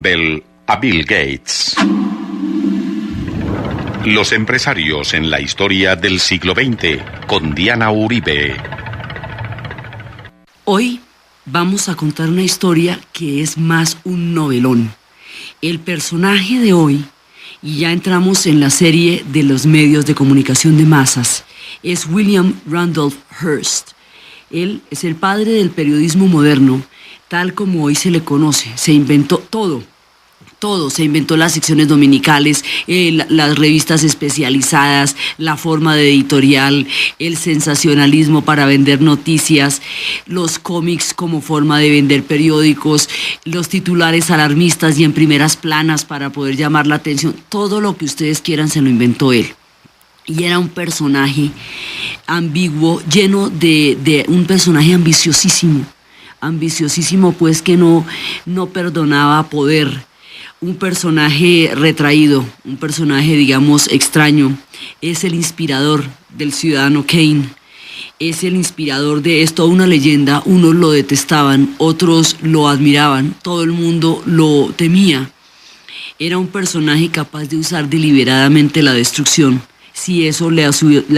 Bell a Bill Gates. Los empresarios en la historia del siglo XX, con Diana Uribe. Hoy vamos a contar una historia que es más un novelón. El personaje de hoy, y ya entramos en la serie de los medios de comunicación de masas, es William Randolph Hearst. Él es el padre del periodismo moderno, tal como hoy se le conoce. Se inventó todo, se inventó las secciones dominicales, las revistas especializadas, la forma de editorial, el sensacionalismo para vender noticias, los cómics como forma de vender periódicos, los titulares alarmistas y en primeras planas para poder llamar la atención. Todo lo que ustedes quieran se lo inventó él. Y era un personaje ambiguo, lleno de un personaje ambiciosísimo pues que no perdonaba poder. Un personaje retraído, un personaje digamos extraño. Es el inspirador del ciudadano Kane, es el inspirador de esto, una leyenda. Unos lo detestaban, otros lo admiraban, todo el mundo lo temía. Era un personaje capaz de usar deliberadamente la destrucción, si eso le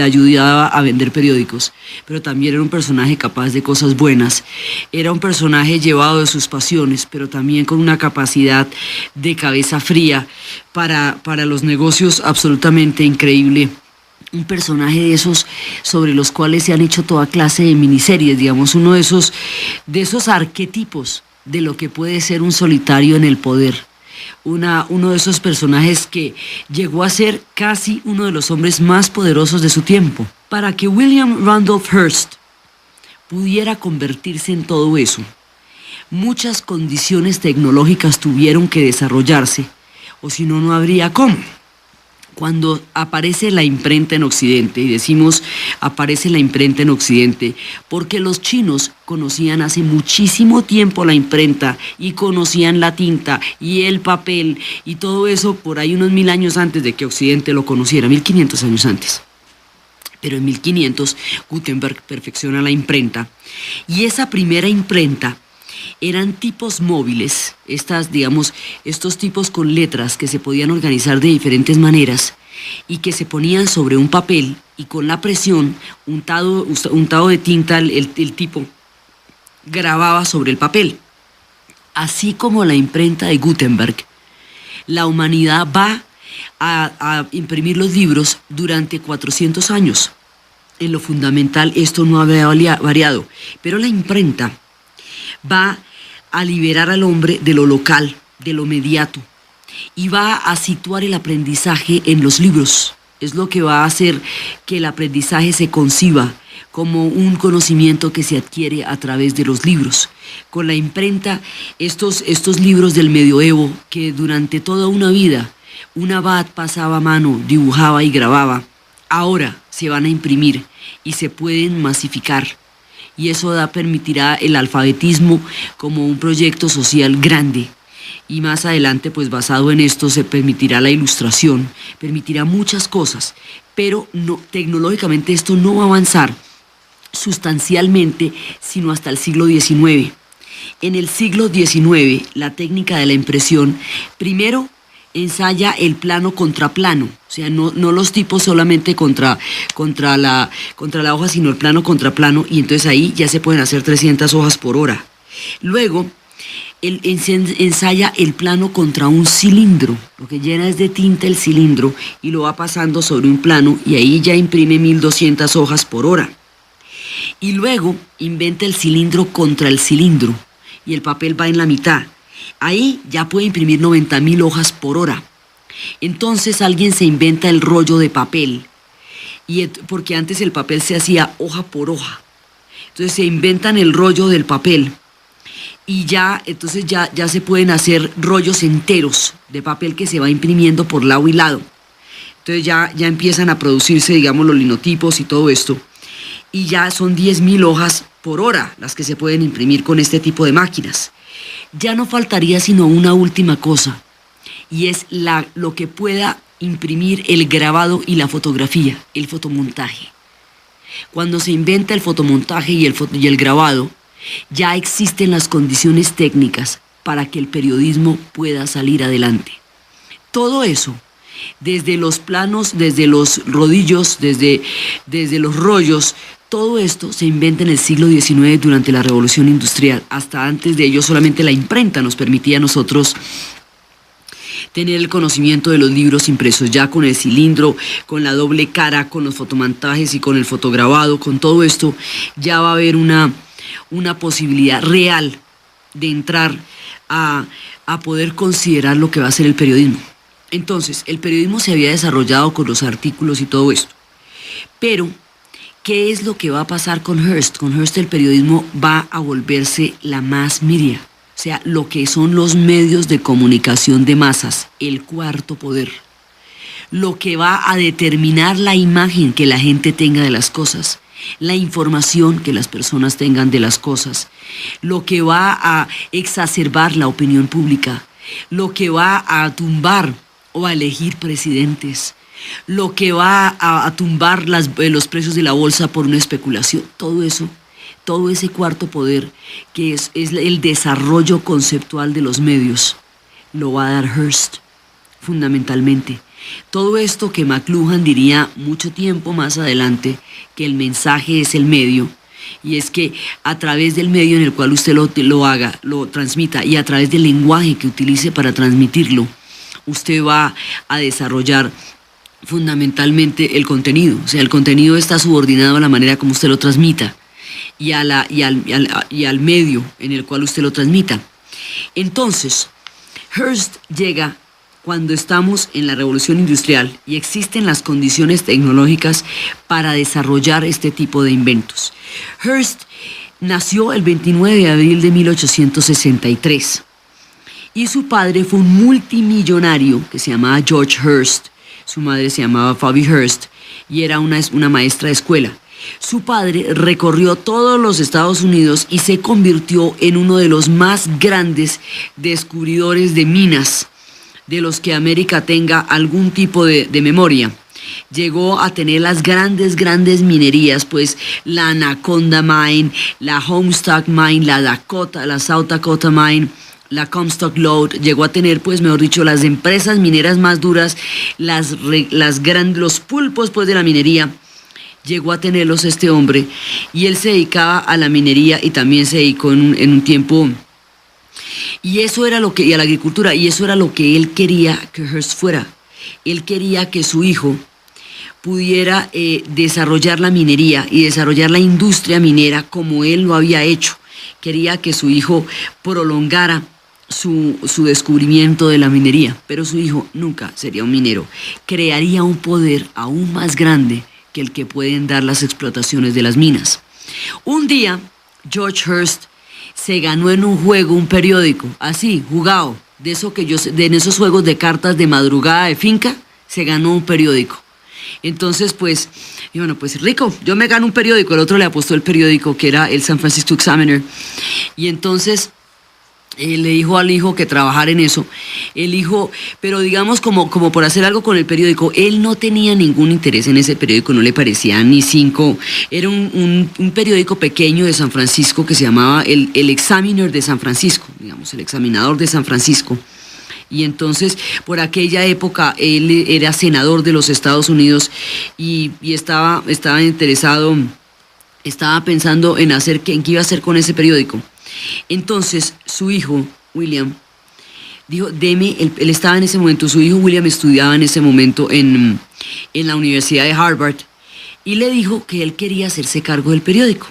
ayudaba a vender periódicos, pero también era un personaje capaz de cosas buenas. Era un personaje llevado de sus pasiones, pero también con una capacidad de cabeza fría para los negocios absolutamente increíble. Un personaje de esos sobre los cuales se han hecho toda clase de miniseries, digamos, uno de esos arquetipos de lo que puede ser un solitario en el poder. Uno de esos personajes que llegó a ser casi uno de los hombres más poderosos de su tiempo. Para que William Randolph Hearst pudiera convertirse en todo eso, muchas condiciones tecnológicas tuvieron que desarrollarse, o si no, no habría cómo. Cuando aparece la imprenta en Occidente, y decimos aparece la imprenta en Occidente, porque los chinos conocían hace muchísimo tiempo la imprenta y conocían la tinta y el papel y todo eso por ahí unos 1000 años antes de que Occidente lo conociera, 1500 años antes. Pero en 1500 Gutenberg perfecciona la imprenta y esa primera imprenta eran tipos móviles, estos tipos con letras que se podían organizar de diferentes maneras y que se ponían sobre un papel y con la presión, untado de tinta, el tipo grababa sobre el papel. Así como la imprenta de Gutenberg, la humanidad va a imprimir los libros durante 400 años. En lo fundamental esto no había variado, pero la imprenta va a liberar al hombre de lo local, de lo mediato, y va a situar el aprendizaje en los libros. Es lo que va a hacer que el aprendizaje se conciba como un conocimiento que se adquiere a través de los libros. Con la imprenta, estos libros del medioevo, que durante toda una vida un abad pasaba a mano, dibujaba y grababa, ahora se van a imprimir y se pueden masificar. Y eso permitirá el alfabetismo como un proyecto social grande. Y más adelante, pues basado en esto, se permitirá la ilustración, permitirá muchas cosas. Pero tecnológicamente esto no va a avanzar sustancialmente sino hasta el siglo XIX. En el siglo XIX, la técnica de la impresión, primero, ensaya el plano contra plano, o sea, no los tipos solamente contra la hoja, sino el plano contra plano, y entonces ahí ya se pueden hacer 300 hojas por hora. Luego, ensaya el plano contra un cilindro, lo que llena es de tinta el cilindro y lo va pasando sobre un plano y ahí ya imprime 1200 hojas por hora. Y luego inventa el cilindro contra el cilindro y el papel va en la mitad. Ahí ya puede imprimir 90.000 hojas por hora. Entonces alguien se inventa el rollo de papel, porque antes el papel se hacía hoja por hoja. Entonces se inventan el rollo del papel y entonces ya se pueden hacer rollos enteros de papel que se va imprimiendo por lado y lado. Entonces ya empiezan a producirse, digamos, los linotipos y todo esto. Y ya son 10.000 hojas por hora las que se pueden imprimir con este tipo de máquinas. Ya no faltaría sino una última cosa, y es lo que pueda imprimir el grabado y la fotografía, el fotomontaje. Cuando se inventa el fotomontaje y el grabado, ya existen las condiciones técnicas para que el periodismo pueda salir adelante. Todo eso, desde los planos, desde los rodillos, desde los rollos, todo esto se inventa en el siglo XIX durante la Revolución Industrial. Hasta antes de ello solamente la imprenta nos permitía a nosotros tener el conocimiento de los libros impresos. Ya con el cilindro, con la doble cara, con los fotomontajes y con el fotograbado, con todo esto, ya va a haber una posibilidad real de entrar a poder considerar lo que va a ser el periodismo. Entonces, el periodismo se había desarrollado con los artículos y todo esto. Pero, ¿qué es lo que va a pasar con Hearst? Con Hearst el periodismo va a volverse la mass media, o sea, lo que son los medios de comunicación de masas, el cuarto poder. Lo que va a determinar la imagen que la gente tenga de las cosas, la información que las personas tengan de las cosas, lo que va a exacerbar la opinión pública, lo que va a tumbar o a elegir presidentes, lo que va a tumbar los precios de la bolsa por una especulación, todo eso, todo ese cuarto poder que es el desarrollo conceptual de los medios, lo va a dar Hearst, fundamentalmente. Todo esto que McLuhan diría mucho tiempo más adelante, que el mensaje es el medio, y es que a través del medio en el cual usted lo haga, lo transmita, y a través del lenguaje que utilice para transmitirlo, usted va a desarrollar fundamentalmente el contenido. O sea, el contenido está subordinado a la manera como usted lo transmita y al medio en el cual usted lo transmita. Entonces, Hearst llega cuando estamos en la revolución industrial y existen las condiciones tecnológicas para desarrollar este tipo de inventos. Hearst nació el 29 de abril de 1863 y su padre fue un multimillonario que se llamaba George Hearst. Su madre se llamaba Phoebe Hearst y era una maestra de escuela. Su padre recorrió todos los Estados Unidos y se convirtió en uno de los más grandes descubridores de minas de los que América tenga algún tipo de memoria. Llegó a tener las grandes minerías, pues la Anaconda Mine, la Homestock Mine, la South Dakota Mine, la Comstock Lode. Llegó a tener, pues mejor dicho, las empresas mineras más duras, los pulpos pues de la minería. Llegó a tenerlos este hombre y él se dedicaba a la minería y también se dedicó en un tiempo. Y eso era y a la agricultura, y eso era lo que él quería que Hearst fuera. Él quería que su hijo pudiera desarrollar la minería y desarrollar la industria minera como él lo había hecho. Quería que su hijo prolongara su descubrimiento de la minería, pero su hijo nunca sería un minero. Crearía un poder aún más grande que el que pueden dar las explotaciones de las minas. Un día, George Hearst se ganó en un juego un periódico, así, jugado, de esos juegos de cartas de madrugada de finca, se ganó un periódico. Entonces, pues, y bueno, pues rico, yo me gano un periódico, el otro le apostó el periódico, que era el San Francisco Examiner, y entonces le dijo al hijo que trabajara en eso. El hijo, pero digamos como por hacer algo con el periódico, él no tenía ningún interés en ese periódico, no le parecía ni cinco. Era un periódico pequeño de San Francisco que se llamaba el Examiner de San Francisco, digamos, el Examinador de San Francisco. Y entonces, por aquella época, él era senador de los Estados Unidos y estaba interesado, estaba pensando en qué iba a hacer con ese periódico. Entonces, su hijo, William, dijo, él estaba en ese momento, su hijo William estudiaba en ese momento en la Universidad de Harvard, y le dijo que él quería hacerse cargo del periódico.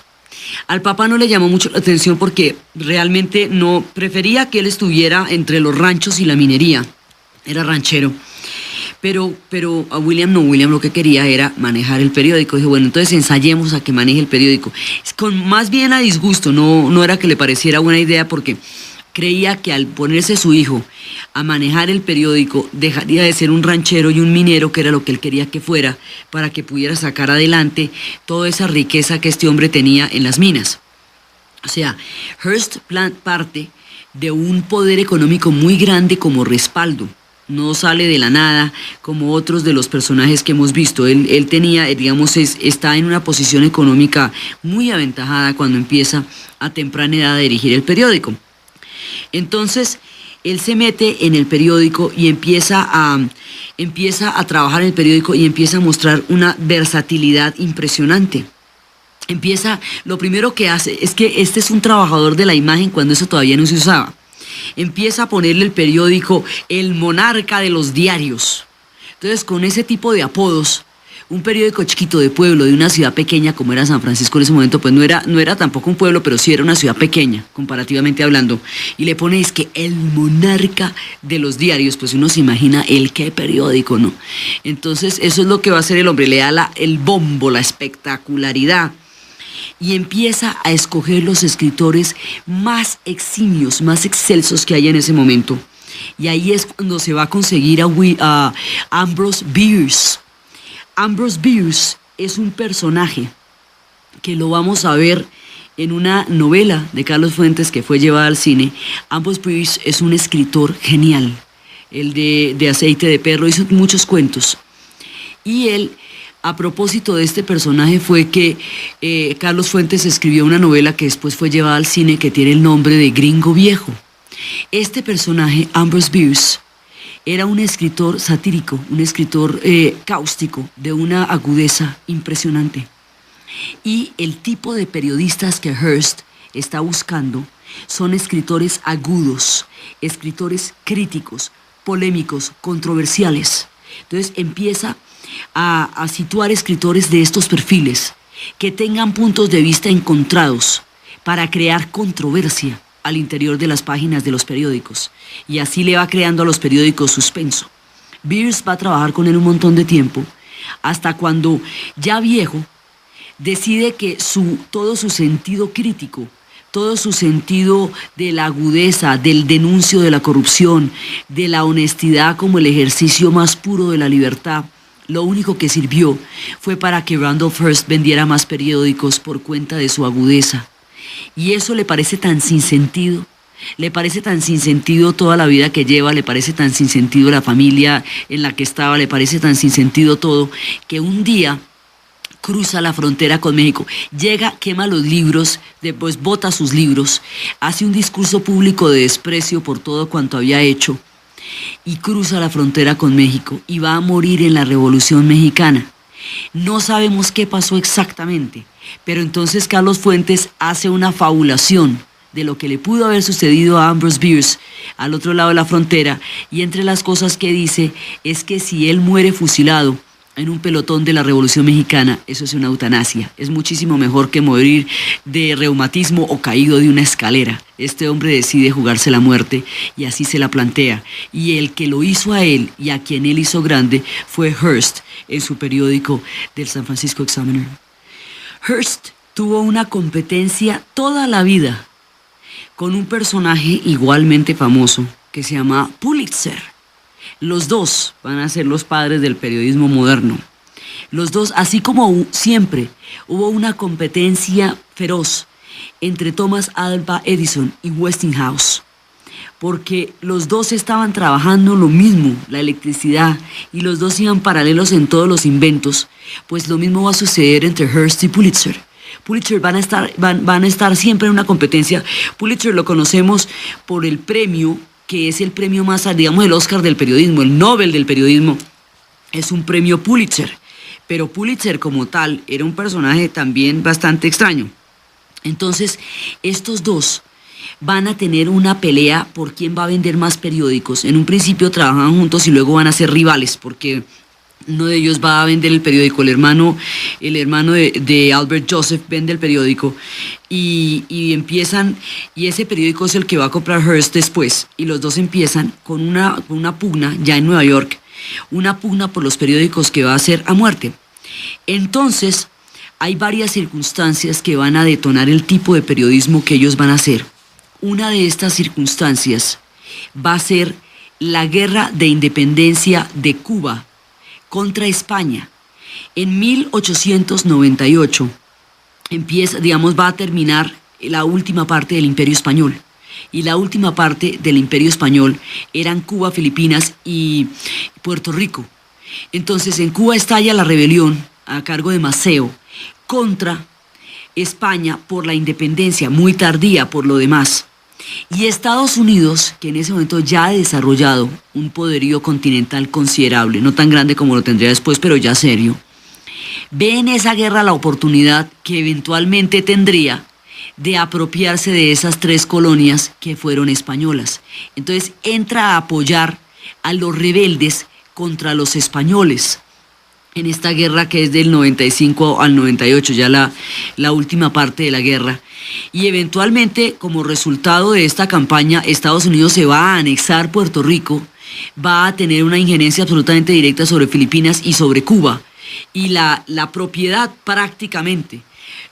Al papá no le llamó mucho la atención porque realmente no prefería que él estuviera entre los ranchos y la minería, era ranchero. Pero a William no, William lo que quería era manejar el periódico. Dijo, bueno, entonces ensayemos a que maneje el periódico. Más bien a disgusto, no era que le pareciera buena idea, porque creía que al ponerse su hijo a manejar el periódico, dejaría de ser un ranchero y un minero, que era lo que él quería que fuera, para que pudiera sacar adelante toda esa riqueza que este hombre tenía en las minas. O sea, Hearst parte de un poder económico muy grande como respaldo. No sale de la nada como otros de los personajes que hemos visto. Él tenía, digamos, está en una posición económica muy aventajada cuando empieza a temprana edad a dirigir el periódico. Entonces, él se mete en el periódico y empieza a trabajar en el periódico y empieza a mostrar una versatilidad impresionante. Lo primero que hace es que este es un trabajador de la imagen cuando eso todavía no se usaba. Empieza a ponerle el periódico el monarca de los diarios. Entonces, con ese tipo de apodos, un periódico chiquito de pueblo, de una ciudad pequeña como era San Francisco en ese momento, pues no era tampoco un pueblo, pero sí era una ciudad pequeña, comparativamente hablando, y le pone es que el monarca de los diarios, pues uno se imagina el qué periódico, ¿no? Entonces, eso es lo que va a hacer el hombre, le da el bombo, la espectacularidad, y empieza a escoger los escritores más eximios, más excelsos que hay en ese momento. Y ahí es cuando se va a conseguir a Ambrose Bierce. Ambrose Bierce es un personaje que lo vamos a ver en una novela de Carlos Fuentes que fue llevada al cine. Ambrose Bierce es un escritor genial, el de Aceite de Perro, hizo muchos cuentos. Y él, a propósito de este personaje, fue que Carlos Fuentes escribió una novela que después fue llevada al cine que tiene el nombre de Gringo Viejo. Este personaje, Ambrose Bierce, era un escritor satírico, un escritor cáustico, de una agudeza impresionante. Y el tipo de periodistas que Hearst está buscando son escritores agudos, escritores críticos, polémicos, controversiales. Entonces empieza a situar escritores de estos perfiles que tengan puntos de vista encontrados para crear controversia al interior de las páginas de los periódicos, y así le va creando a los periódicos suspenso. Bierce va a trabajar con él un montón de tiempo, hasta cuando, ya viejo, decide que todo su sentido crítico, todo su sentido de la agudeza, del denuncio de la corrupción, de la honestidad como el ejercicio más puro de la libertad, lo único que sirvió fue para que Randolph Hearst vendiera más periódicos por cuenta de su agudeza. Y eso le parece tan sin sentido, toda la vida que lleva, le parece tan sin sentido la familia en la que estaba, le parece tan sin sentido todo, que un día cruza la frontera con México, llega, quema los libros, después bota sus libros, hace un discurso público de desprecio por todo cuanto había hecho, y cruza la frontera con México y va a morir en la Revolución Mexicana. No sabemos qué pasó exactamente, pero entonces Carlos Fuentes hace una fabulación de lo que le pudo haber sucedido a Ambrose Bierce al otro lado de la frontera, y entre las cosas que dice es que si él muere fusilado en un pelotón de la Revolución Mexicana, eso es una eutanasia. Es muchísimo mejor que morir de reumatismo o caído de una escalera. Este hombre decide jugarse la muerte y así se la plantea. Y el que lo hizo a él y a quien él hizo grande fue Hearst en su periódico del San Francisco Examiner. Hearst tuvo una competencia toda la vida con un personaje igualmente famoso que se llama Pulitzer. Los dos van a ser los padres del periodismo moderno. Los dos, así como siempre hubo una competencia feroz entre Thomas Alva Edison y Westinghouse, porque los dos estaban trabajando lo mismo, la electricidad, y los dos iban paralelos en todos los inventos, pues lo mismo va a suceder entre Hearst y Pulitzer. Pulitzer van a estar siempre en una competencia. Pulitzer lo conocemos por el premio, que es el premio más, digamos, el Oscar del periodismo, el Nobel del periodismo, es un premio Pulitzer. Pero Pulitzer como tal era un personaje también bastante extraño. Entonces, estos dos van a tener una pelea por quién va a vender más periódicos. En un principio trabajan juntos y luego van a ser rivales, porque uno de ellos va a vender el periódico, el hermano de Albert Joseph vende el periódico y empiezan, y ese periódico es el que va a comprar Hearst después, y los dos empiezan con una pugna ya en Nueva York, una pugna por los periódicos que va a ser a muerte. Entonces, hay varias circunstancias que van a detonar el tipo de periodismo que ellos van a hacer. Una de estas circunstancias va a ser la guerra de independencia de Cuba contra España. En 1898 va a terminar la última parte del Imperio Español. Y la última parte del Imperio Español eran Cuba, Filipinas y Puerto Rico. Entonces en Cuba estalla la rebelión a cargo de Maceo contra España por la independencia, muy tardía por lo demás. Y Estados Unidos, que en ese momento ya ha desarrollado un poderío continental considerable, no tan grande como lo tendría después, pero ya serio, ve en esa guerra la oportunidad que eventualmente tendría de apropiarse de esas 3 colonias que fueron españolas. Entonces entra a apoyar a los rebeldes contra los españoles en esta guerra que es del 95 al 98, ya la última parte de la guerra. Y eventualmente, como resultado de esta campaña, Estados Unidos se va a anexar Puerto Rico, va a tener una injerencia absolutamente directa sobre Filipinas y sobre Cuba. Y la propiedad prácticamente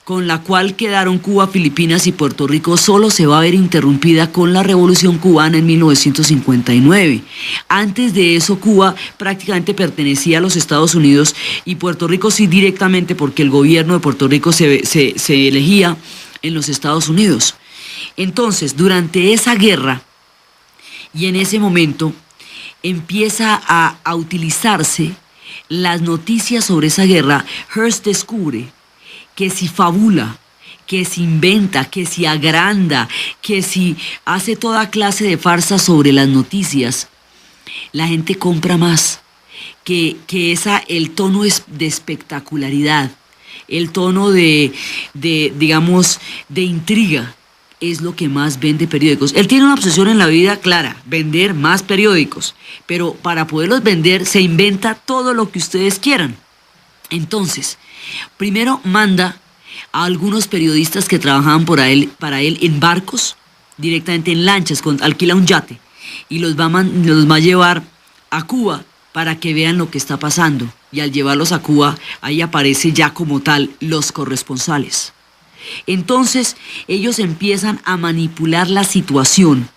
con la cual quedaron Cuba, Filipinas y Puerto Rico solo se va a ver interrumpida con la Revolución Cubana en 1959. Antes de eso, Cuba prácticamente pertenecía a los Estados Unidos y Puerto Rico sí directamente, porque el gobierno de Puerto Rico se elegía en los Estados Unidos. Entonces, durante esa guerra y en ese momento empieza a utilizarse las noticias sobre esa guerra. Hearst descubre que si fabula, que si inventa, que si agranda, que si hace toda clase de farsa sobre las noticias, la gente compra más, que el tono es de espectacularidad, el tono digamos, de intriga, es lo que más vende periódicos. Él tiene una obsesión en la vida clara, vender más periódicos, pero para poderlos vender se inventa todo lo que ustedes quieran. Entonces, primero manda a algunos periodistas que trabajaban para él en barcos, directamente en lanchas, alquila un yate y los va a llevar a Cuba para que vean lo que está pasando. Y al llevarlos a Cuba, ahí aparece ya como tal los corresponsales. Entonces, ellos empiezan a manipular la situación,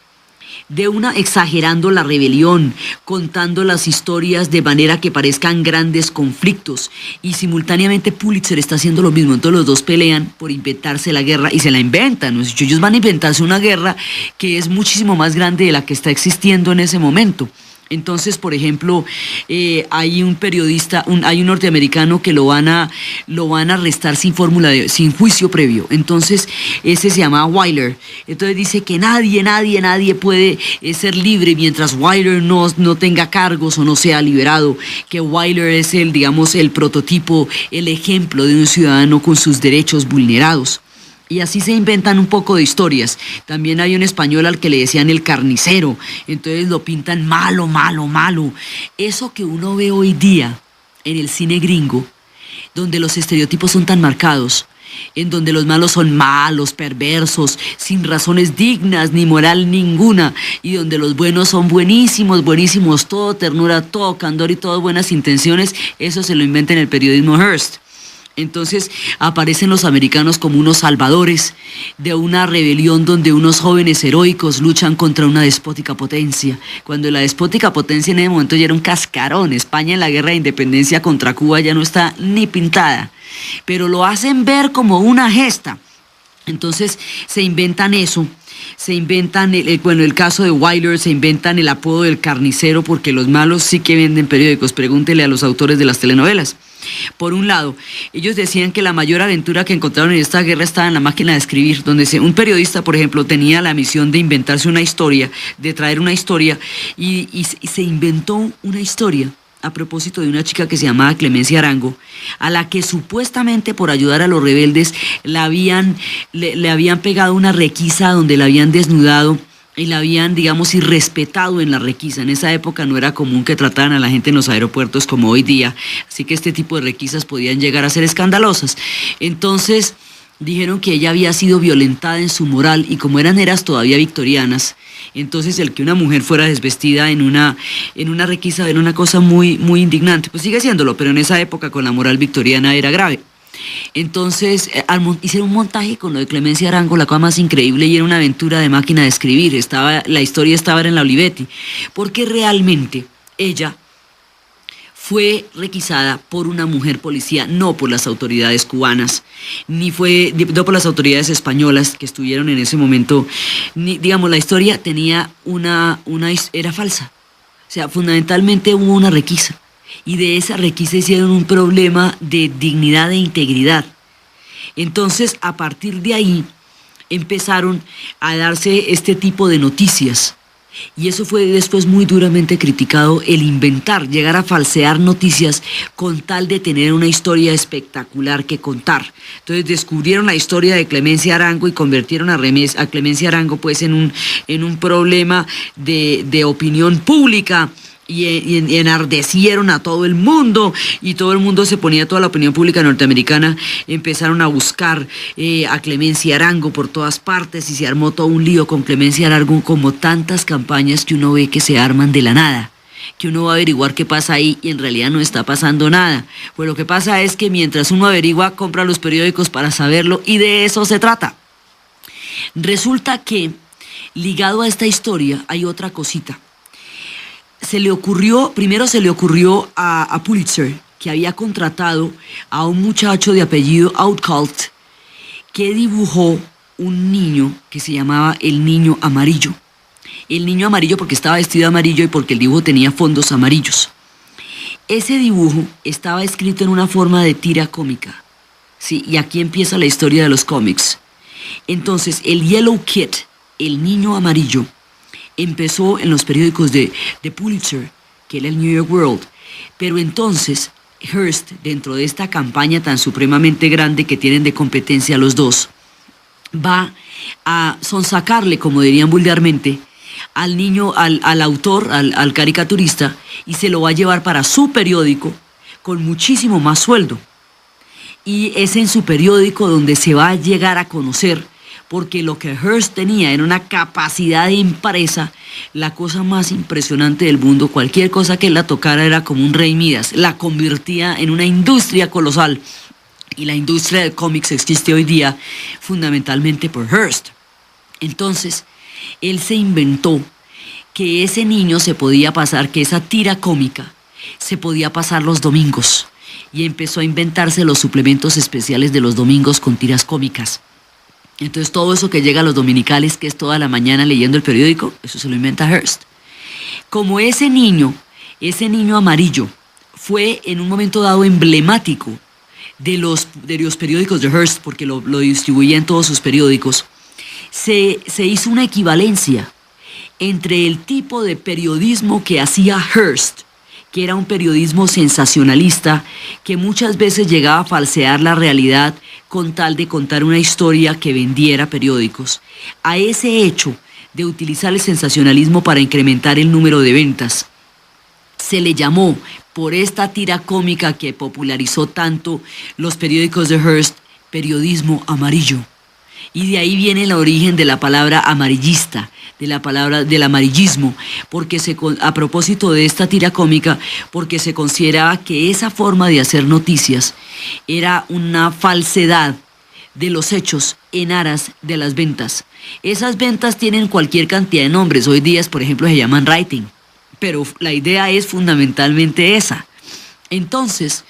exagerando la rebelión, contando las historias de manera que parezcan grandes conflictos, y simultáneamente Pulitzer está haciendo lo mismo. Entonces los dos pelean por inventarse la guerra y se la inventan, ¿no? Ellos van a inventarse una guerra que es muchísimo más grande de la que está existiendo en ese momento. Entonces, por ejemplo, hay un periodista, hay un norteamericano que lo van a arrestar sin juicio previo. Entonces, ese se llama Wyler. Entonces dice que nadie puede ser libre mientras Wyler no tenga cargos o no sea liberado. Que Wyler es el prototipo, el ejemplo de un ciudadano con sus derechos vulnerados. Y así se inventan un poco de historias. También hay un español al que le decían el carnicero. Entonces lo pintan malo. Eso que uno ve hoy día en el cine gringo, donde los estereotipos son tan marcados, en donde los malos son malos, perversos, sin razones dignas ni moral ninguna, y donde los buenos son buenísimos, todo ternura, todo candor y todas buenas intenciones, eso se lo inventa en el periodismo Hearst. Entonces aparecen los americanos como unos salvadores de una rebelión donde unos jóvenes heroicos luchan contra una despótica potencia, cuando la despótica potencia en ese momento ya era un cascarón. España en la guerra de independencia contra Cuba ya no está ni pintada, pero lo hacen ver como una gesta. Entonces se inventan eso. Se inventan, el caso de Wyler, se inventan el apodo del carnicero, porque los malos sí que venden periódicos. Pregúntele a los autores de las telenovelas. Por un lado, ellos decían que la mayor aventura que encontraron en esta guerra estaba en la máquina de escribir, donde un periodista, por ejemplo, tenía la misión de inventarse una historia, de traer una historia, y se inventó una historia a propósito de una chica que se llamaba Clemencia Arango, a la que supuestamente por ayudar a los rebeldes le habían pegado una requisa donde la habían desnudado y la habían, digamos, irrespetado en la requisa. En esa época no era común que trataran a la gente en los aeropuertos como hoy día, así que este tipo de requisas podían llegar a ser escandalosas. Entonces dijeron que ella había sido violentada en su moral, y como eran eras todavía victorianas, entonces el que una mujer fuera desvestida en una requisa era una cosa muy, muy indignante. Pues sigue siéndolo, pero en esa época con la moral victoriana era grave. Entonces hicieron un montaje con lo de Clemencia Arango, la cosa más increíble, y era una aventura de máquina de escribir. La historia estaba en la Olivetti, porque realmente ella fue requisada por una mujer policía, no por las autoridades cubanas, no por las autoridades españolas que estuvieron en ese momento. Digamos, la historia tenía era falsa. O sea, fundamentalmente hubo una requisa, y de esa requisa hicieron un problema de dignidad e integridad. Entonces, a partir de ahí, empezaron a darse este tipo de noticias. Y eso fue después muy duramente criticado, el inventar, llegar a falsear noticias con tal de tener una historia espectacular que contar. Entonces descubrieron la historia de Clemencia Arango y convirtieron a Clemencia Arango pues en un problema de opinión pública. Y enardecieron a todo el mundo, y todo el mundo se ponía, toda la opinión pública norteamericana empezaron a buscar a Clemencia Arango por todas partes, y se armó todo un lío con Clemencia Arango, como tantas campañas que uno ve que se arman de la nada, que uno va a averiguar qué pasa ahí y en realidad no está pasando nada. Pues lo que pasa es que mientras uno averigua, compra los periódicos para saberlo, y de eso se trata. Resulta que ligado a esta historia hay otra cosita. Primero se le ocurrió a Pulitzer, que había contratado a un muchacho de apellido Outcalt, que dibujó un niño que se llamaba el niño amarillo. El niño amarillo porque estaba vestido de amarillo y porque el dibujo tenía fondos amarillos. Ese dibujo estaba escrito en una forma de tira cómica. Sí, y aquí empieza la historia de los cómics. Entonces, el Yellow Kid, el niño amarillo, empezó en los periódicos de Pulitzer, que era el New York World, pero entonces Hearst, dentro de esta campaña tan supremamente grande que tienen de competencia los dos, va a sonsacarle, como dirían vulgarmente, al niño, al autor, al caricaturista, y se lo va a llevar para su periódico con muchísimo más sueldo. Y es en su periódico donde se va a llegar a conocer, porque lo que Hearst tenía era una capacidad de impresa, la cosa más impresionante del mundo. Cualquier cosa que él la tocara era como un rey Midas, la convertía en una industria colosal. Y la industria del cómics existe hoy día fundamentalmente por Hearst. Entonces, él se inventó que ese niño se podía pasar, que esa tira cómica se podía pasar los domingos. Y empezó a inventarse los suplementos especiales de los domingos con tiras cómicas. Entonces todo eso que llega a los dominicales, que es toda la mañana leyendo el periódico, eso se lo inventa Hearst. Como ese niño amarillo, fue en un momento dado emblemático de los periódicos de Hearst, porque lo distribuía en todos sus periódicos, se hizo una equivalencia entre el tipo de periodismo que hacía Hearst, que era un periodismo sensacionalista, que muchas veces llegaba a falsear la realidad con tal de contar una historia que vendiera periódicos, a ese hecho de utilizar el sensacionalismo para incrementar el número de ventas. Se le llamó, por esta tira cómica que popularizó tanto los periódicos de Hearst, periodismo amarillo. Y de ahí viene el origen de la palabra amarillista, de la palabra del amarillismo, porque a propósito de esta tira cómica, porque se consideraba que esa forma de hacer noticias era una falsedad de los hechos en aras de las ventas. Esas ventas tienen cualquier cantidad de nombres, hoy día, por ejemplo, se llaman rating, pero la idea es fundamentalmente esa. Entonces,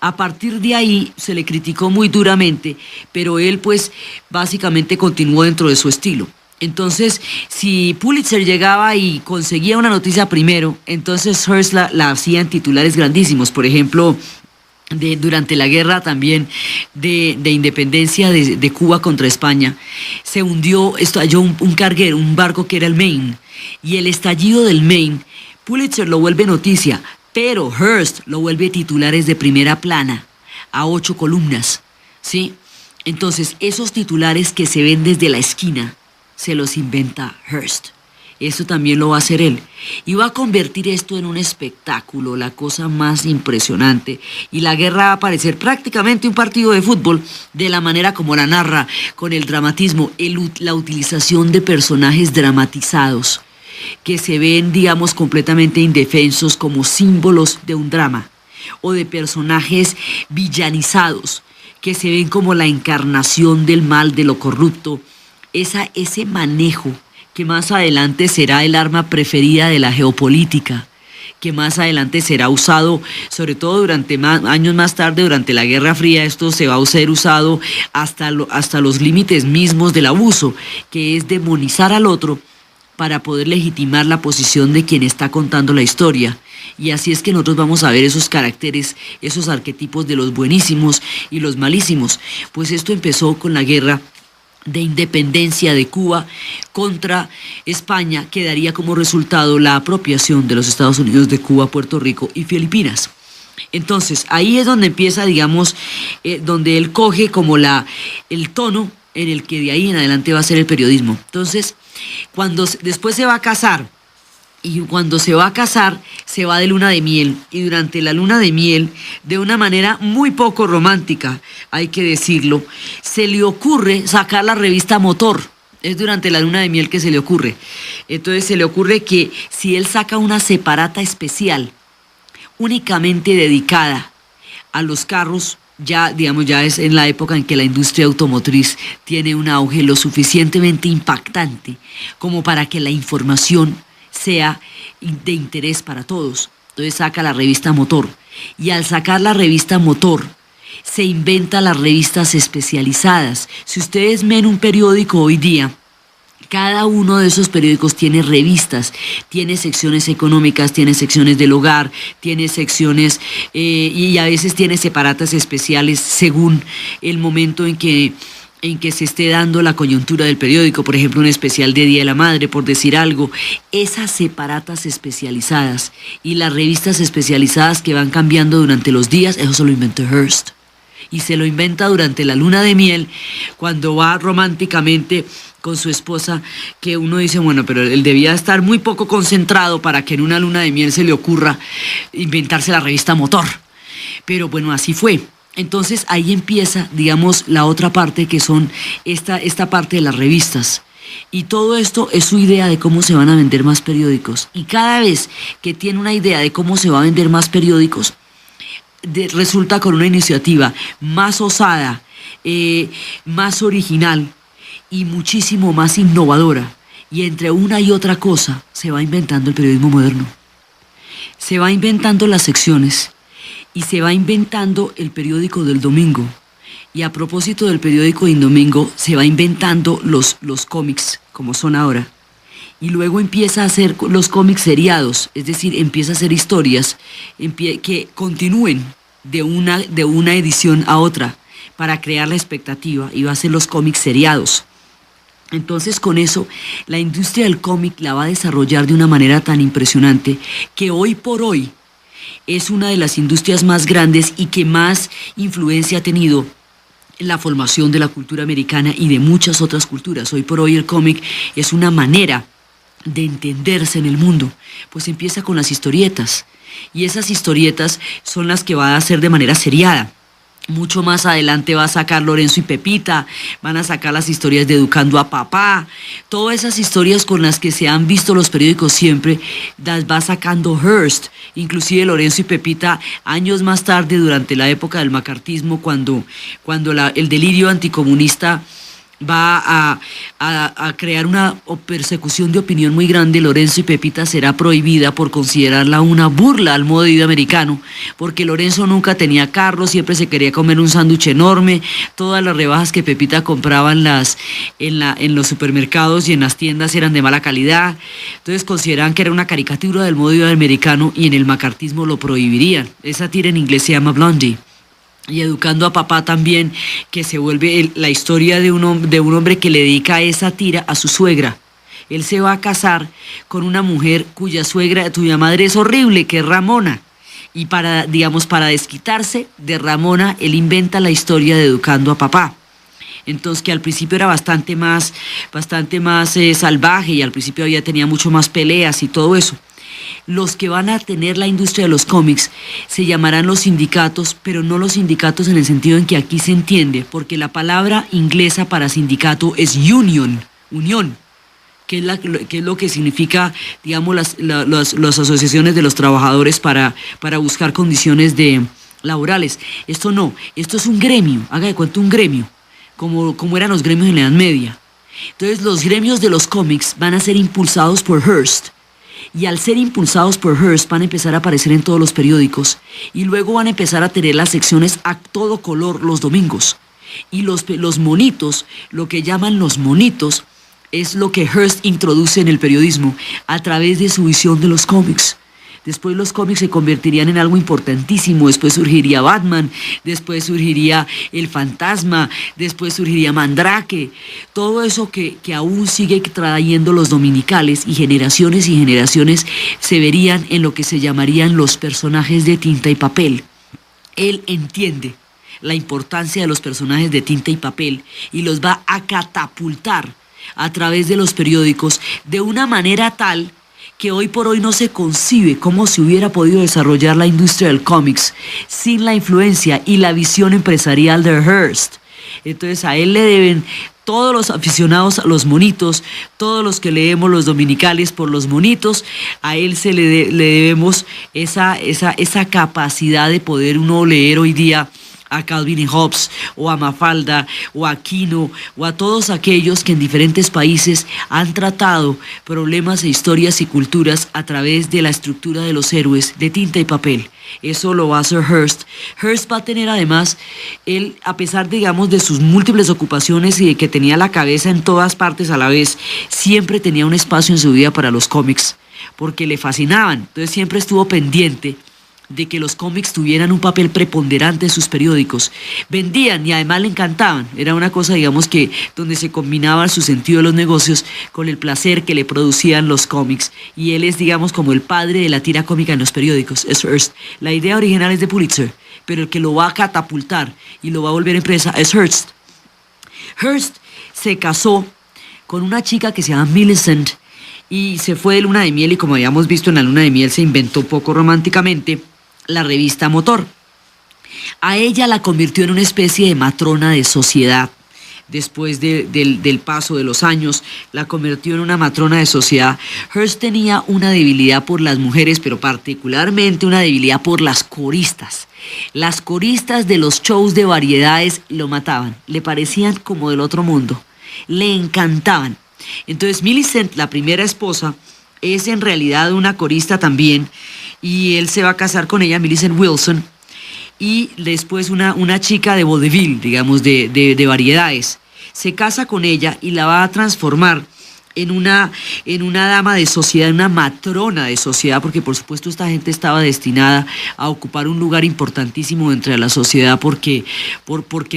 a partir de ahí se le criticó muy duramente, pero él pues básicamente continuó dentro de su estilo. Entonces, si Pulitzer llegaba y conseguía una noticia primero, entonces Hearst la hacía en titulares grandísimos. Por ejemplo, durante la guerra también de independencia de Cuba contra España, se hundió, estalló un carguero, un barco que era el Maine, y el estallido del Maine, Pulitzer lo vuelve noticia, pero Hearst lo vuelve titulares de primera plana, a 8 columnas, ¿sí? Entonces, esos titulares que se ven desde la esquina, se los inventa Hearst. Eso también lo va a hacer él. Y va a convertir esto en un espectáculo, la cosa más impresionante. Y la guerra va a parecer prácticamente un partido de fútbol, de la manera como la narra, con el dramatismo, la utilización de personajes dramatizados, que se ven, digamos, completamente indefensos como símbolos de un drama, o de personajes villanizados, que se ven como la encarnación del mal, de lo corrupto. Ese manejo que más adelante será el arma preferida de la geopolítica, que más adelante será usado, sobre todo durante años más tarde, durante la Guerra Fría, esto se va a ser usado hasta los límites mismos del abuso, que es demonizar al otro para poder legitimar la posición de quien está contando la historia. Y así es que nosotros vamos a ver esos caracteres, esos arquetipos de los buenísimos y los malísimos. Pues esto empezó con la guerra de independencia de Cuba contra España, que daría como resultado la apropiación de los Estados Unidos de Cuba, Puerto Rico y Filipinas. Entonces, ahí es donde empieza, digamos, donde él coge como el tono en el que de ahí en adelante va a ser el periodismo. Entonces, después se va a casar, y cuando se va a casar, se va de luna de miel, y durante la luna de miel, de una manera muy poco romántica, hay que decirlo, se le ocurre sacar la revista Motor. Es durante la luna de miel que se le ocurre. Entonces se le ocurre que si él saca una separata especial, únicamente dedicada a los carros, ya es en la época en que la industria automotriz tiene un auge lo suficientemente impactante como para que la información sea de interés para todos. Entonces saca la revista Motor, y al sacar la revista Motor se inventa las revistas especializadas. Si ustedes ven un periódico hoy día, cada uno de esos periódicos tiene revistas, tiene secciones económicas, tiene secciones del hogar, tiene secciones y a veces tiene separatas especiales según el momento en que se esté dando la coyuntura del periódico. Por ejemplo, un especial de Día de la Madre, por decir algo. Esas separatas especializadas y las revistas especializadas que van cambiando durante los días, eso se lo inventó Hearst. Y se lo inventa durante la luna de miel, cuando va románticamente con su esposa, que uno dice, bueno, pero él debía estar muy poco concentrado para que en una luna de miel se le ocurra inventarse la revista Motor. Pero bueno, así fue. Entonces ahí empieza, digamos, la otra parte, que son esta parte de las revistas. Y todo esto es su idea de cómo se van a vender más periódicos. Y cada vez que tiene una idea de cómo se va a vender más periódicos, resulta con una iniciativa más osada, más original y muchísimo más innovadora. Y entre una y otra cosa se va inventando el periodismo moderno. Se va inventando las secciones y se va inventando el periódico del domingo. Y a propósito del periódico del domingo, se va inventando los cómics, como son ahora. Y luego empieza a hacer los cómics seriados, es decir, empieza a hacer historias que continúen de una edición a otra para crear la expectativa, y va a hacer los cómics seriados. Entonces, con eso, la industria del cómic la va a desarrollar de una manera tan impresionante que hoy por hoy es una de las industrias más grandes y que más influencia ha tenido en la formación de la cultura americana y de muchas otras culturas. Hoy por hoy el cómic es una manera de entenderse en el mundo, pues empieza con las historietas, y esas historietas son las que va a hacer de manera seriada. Mucho más adelante va a sacar Lorenzo y Pepita, van a sacar las historias de Educando a Papá, todas esas historias con las que se han visto los periódicos siempre, las va sacando Hearst. Inclusive Lorenzo y Pepita, años más tarde, durante la época del macartismo, cuando el delirio anticomunista va a crear una persecución de opinión muy grande, Lorenzo y Pepita será prohibida por considerarla una burla al modo de vida americano, porque Lorenzo nunca tenía carro, siempre se quería comer un sándwich enorme, todas las rebajas que Pepita compraba en los supermercados y en las tiendas eran de mala calidad. Entonces consideraban que era una caricatura del modo de vida americano, y en el macartismo lo prohibirían. Esa tira en inglés se llama Blondie. Y Educando a Papá también, que se vuelve la historia de un hombre que le dedica esa tira a su suegra. Él se va a casar con una mujer cuya madre es horrible, que es Ramona. Y para desquitarse de Ramona, él inventa la historia de Educando a Papá. Entonces, que al principio era bastante más salvaje, y al principio tenía mucho más peleas y todo eso. Los que van a tener la industria de los cómics se llamarán los sindicatos, pero no los sindicatos en el sentido en que aquí se entiende, porque la palabra inglesa para sindicato es union, que es lo que significa, digamos, las asociaciones de los trabajadores para buscar condiciones laborales. Esto es un gremio, haga de cuenta un gremio, como eran los gremios en la Edad Media. Entonces los gremios de los cómics van a ser impulsados por Hearst. Y al ser impulsados por Hearst van a empezar a aparecer en todos los periódicos, y luego van a empezar a tener las secciones a todo color los domingos. Y los monitos, lo que llaman los monitos, es lo que Hearst introduce en el periodismo a través de su visión de los cómics. Después los cómics se convertirían en algo importantísimo. Después surgiría Batman, después surgiría El Fantasma, después surgiría Mandrake. Todo eso que aún sigue trayendo los dominicales, y generaciones se verían en lo que se llamarían los personajes de tinta y papel. Él entiende la importancia de los personajes de tinta y papel y los va a catapultar a través de los periódicos de una manera tal que hoy por hoy no se concibe cómo se hubiera podido desarrollar la industria del cómics sin la influencia y la visión empresarial de Hearst. Entonces a él le deben todos los aficionados a los monitos, todos los que leemos los dominicales por los monitos, a él le debemos esa capacidad de poder uno leer hoy día a Calvin y Hobbes, o a Mafalda, o a Quino, o a todos aquellos que en diferentes países han tratado problemas e historias y culturas a través de la estructura de los héroes de tinta y papel. Eso lo va a hacer Hearst. Hearst va a tener además, él, a pesar, digamos, de sus múltiples ocupaciones y de que tenía la cabeza en todas partes a la vez, siempre tenía un espacio en su vida para los cómics, porque le fascinaban. Entonces siempre estuvo pendiente de que los cómics tuvieran un papel preponderante en sus periódicos. Vendían y además le encantaban. Era una cosa, digamos, que donde se combinaba su sentido de los negocios con el placer que le producían los cómics. Y él es, digamos, como el padre de la tira cómica en los periódicos, es Hearst. La idea original es de Pulitzer, pero el que lo va a catapultar y lo va a volver empresa es Hearst. Hearst se casó con una chica que se llama Millicent y se fue de luna de miel, y como habíamos visto en la luna de miel se inventó poco románticamente la revista Motor. A ella la convirtió en una especie de matrona de sociedad. Después del paso de los años, la convirtió en una matrona de sociedad. Hearst tenía una debilidad por las mujeres, pero particularmente una debilidad por las coristas. Las coristas de los shows de variedades lo mataban, le parecían como del otro mundo, le encantaban. Entonces Millicent, la primera esposa, es en realidad una corista también, y él se va a casar con ella, Millicent Wilson, y después una chica de vodevil, digamos, de variedades. Se casa con ella y la va a transformar en una dama de sociedad, una matrona de sociedad, porque por supuesto esta gente estaba destinada a ocupar un lugar importantísimo dentro de la sociedad porque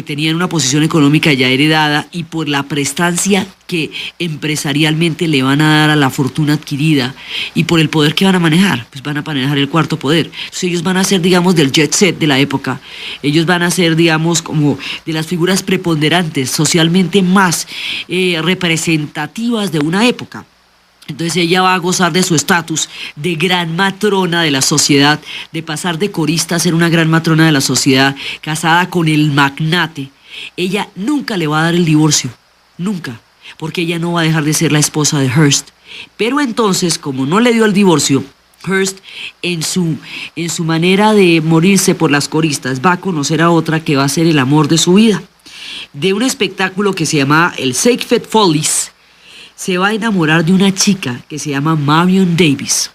tenían una posición económica ya heredada y por la prestancia que empresarialmente le van a dar a la fortuna adquirida y por el poder que van a manejar. Pues van a manejar el cuarto poder. Entonces ellos van a ser, digamos, del jet set de la época. Ellos van a ser, digamos, como de las figuras preponderantes, socialmente más representativas de una época. Entonces ella va a gozar de su estatus de gran matrona de la sociedad, de pasar de corista a ser una gran matrona de la sociedad, casada con el magnate. Ella nunca le va a dar el divorcio, nunca, porque ella no va a dejar de ser la esposa de Hearst. Pero entonces, como no le dio el divorcio, Hearst, en su manera de morirse por las coristas, va a conocer a otra que va a ser el amor de su vida. De un espectáculo que se llamaba el Ziegfeld Follies, se va a enamorar de una chica que se llama Marion Davies.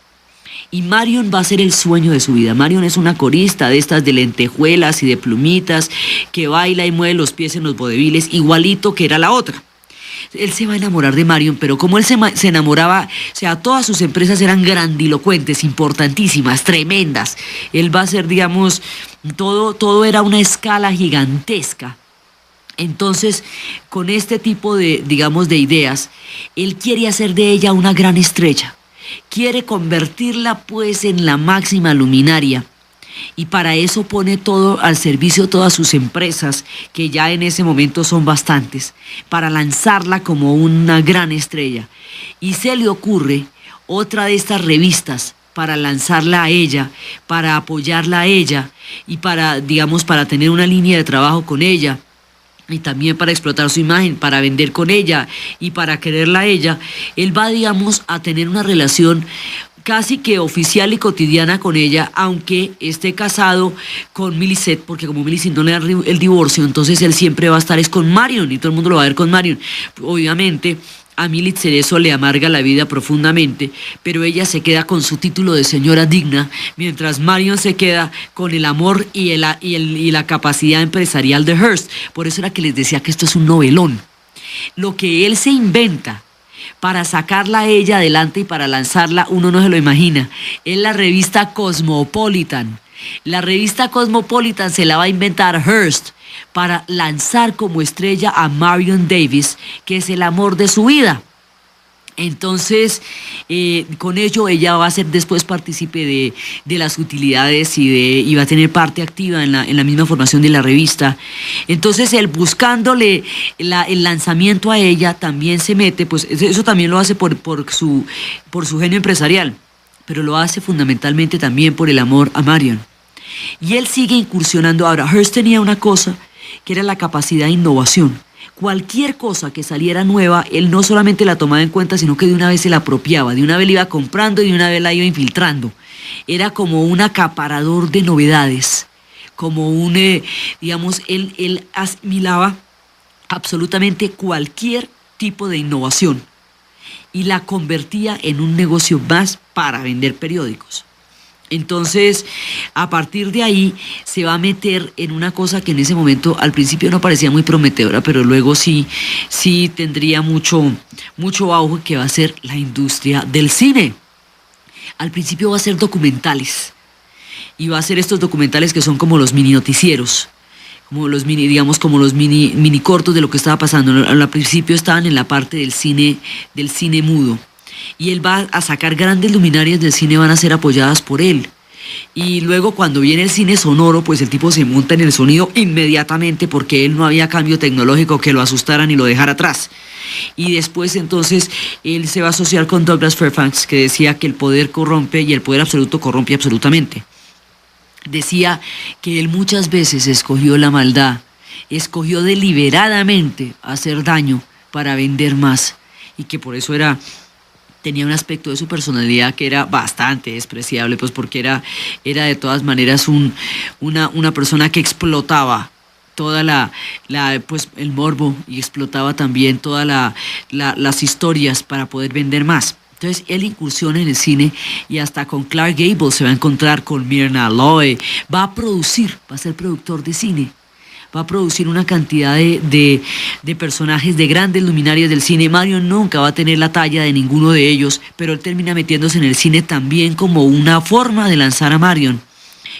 Y Marion va a ser el sueño de su vida. Marion es una corista de estas de lentejuelas y de plumitas, que baila y mueve los pies en los vodeviles, igualito que era la otra. Él se va a enamorar de Marion, pero como él se enamoraba, o sea, todas sus empresas eran grandilocuentes, importantísimas, tremendas. Él va a ser, digamos, todo era una escala gigantesca. Entonces, con este tipo de, digamos, de ideas, él quiere hacer de ella una gran estrella. Quiere convertirla, pues, en la máxima luminaria. Y para eso pone todo al servicio, todas sus empresas, que ya en ese momento son bastantes, para lanzarla como una gran estrella. Y se le ocurre otra de estas revistas para lanzarla a ella, para apoyarla a ella y para, digamos, para tener una línea de trabajo con ella. Y también para explotar su imagen, para vender con ella y para quererla a ella. Él va, digamos, a tener una relación casi que oficial y cotidiana con ella, aunque esté casado con Millicent, porque como Millicent no le da el divorcio, entonces él siempre va a estar con Marion y todo el mundo lo va a ver con Marion. Obviamente a Millicent eso le amarga la vida profundamente, pero ella se queda con su título de señora digna, mientras Marion se queda con el amor y la capacidad empresarial de Hearst. Por eso era que les decía que esto es un novelón. Lo que él se inventa para sacarla a ella adelante y para lanzarla, uno no se lo imagina. Es la revista Cosmopolitan. La revista Cosmopolitan se la va a inventar Hearst para lanzar como estrella a Marion Davies, que es el amor de su vida. Entonces, con ello ella va a ser después partícipe de las utilidades y va a tener parte activa en la misma formación de la revista. Entonces, él buscándole el lanzamiento a ella también se mete, pues eso también lo hace por su genio empresarial, pero lo hace fundamentalmente también por el amor a Marion. Y él sigue incursionando. Ahora, Hearst tenía una cosa que era la capacidad de innovación. Cualquier cosa que saliera nueva, él no solamente la tomaba en cuenta, sino que de una vez se la apropiaba, de una vez la iba comprando y de una vez la iba infiltrando. Era como un acaparador de novedades, como digamos, él asimilaba absolutamente cualquier tipo de innovación y la convertía en un negocio más para vender periódicos. Entonces, a partir de ahí se va a meter en una cosa que en ese momento al principio no parecía muy prometedora, pero luego sí tendría mucho auge, que va a ser la industria del cine. Al principio va a ser documentales, y va a ser estos documentales que son como los mini noticieros, como los mini cortos de lo que estaba pasando. Al principio estaban en la parte del cine mudo. Y él va a sacar grandes luminarias del cine, van a ser apoyadas por él. Y luego cuando viene el cine sonoro, pues el tipo se monta en el sonido inmediatamente, porque él no había cambio tecnológico que lo asustara ni lo dejara atrás. Y después entonces él se va a asociar con Douglas Fairbanks, que decía que el poder corrompe y el poder absoluto corrompe absolutamente. Decía que él muchas veces escogió la maldad, escogió deliberadamente hacer daño para vender más, y que por eso tenía un aspecto de su personalidad que era bastante despreciable, pues porque era de todas maneras una persona que explotaba toda pues el morbo, y explotaba también todas las historias para poder vender más. Entonces él incursiona en el cine, y hasta con Clark Gable se va a encontrar, con Myrna Loy, va a ser productor de cine. Va a producir una cantidad de personajes, de grandes luminarias del cine. Marion nunca va a tener la talla de ninguno de ellos, pero él termina metiéndose en el cine también como una forma de lanzar a Marion.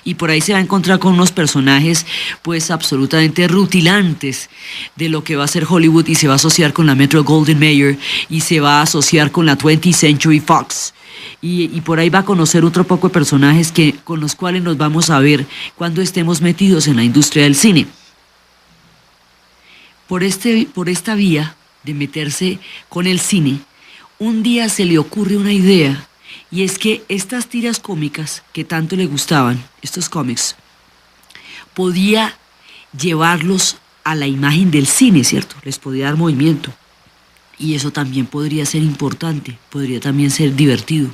Y por ahí se va a encontrar con unos personajes pues absolutamente rutilantes de lo que va a ser Hollywood, y se va a asociar con la Metro-Goldwyn-Mayer, y se va a asociar con la 20th Century Fox. Y por ahí va a conocer otro poco de personajes con los cuales nos vamos a ver cuando estemos metidos en la industria del cine. Por esta vía de meterse con el cine, un día se le ocurre una idea, y es que estas tiras cómicas que tanto le gustaban, estos cómics, podía llevarlos a la imagen del cine, ¿cierto? Les podía dar movimiento, y eso también podría ser importante, podría también ser divertido.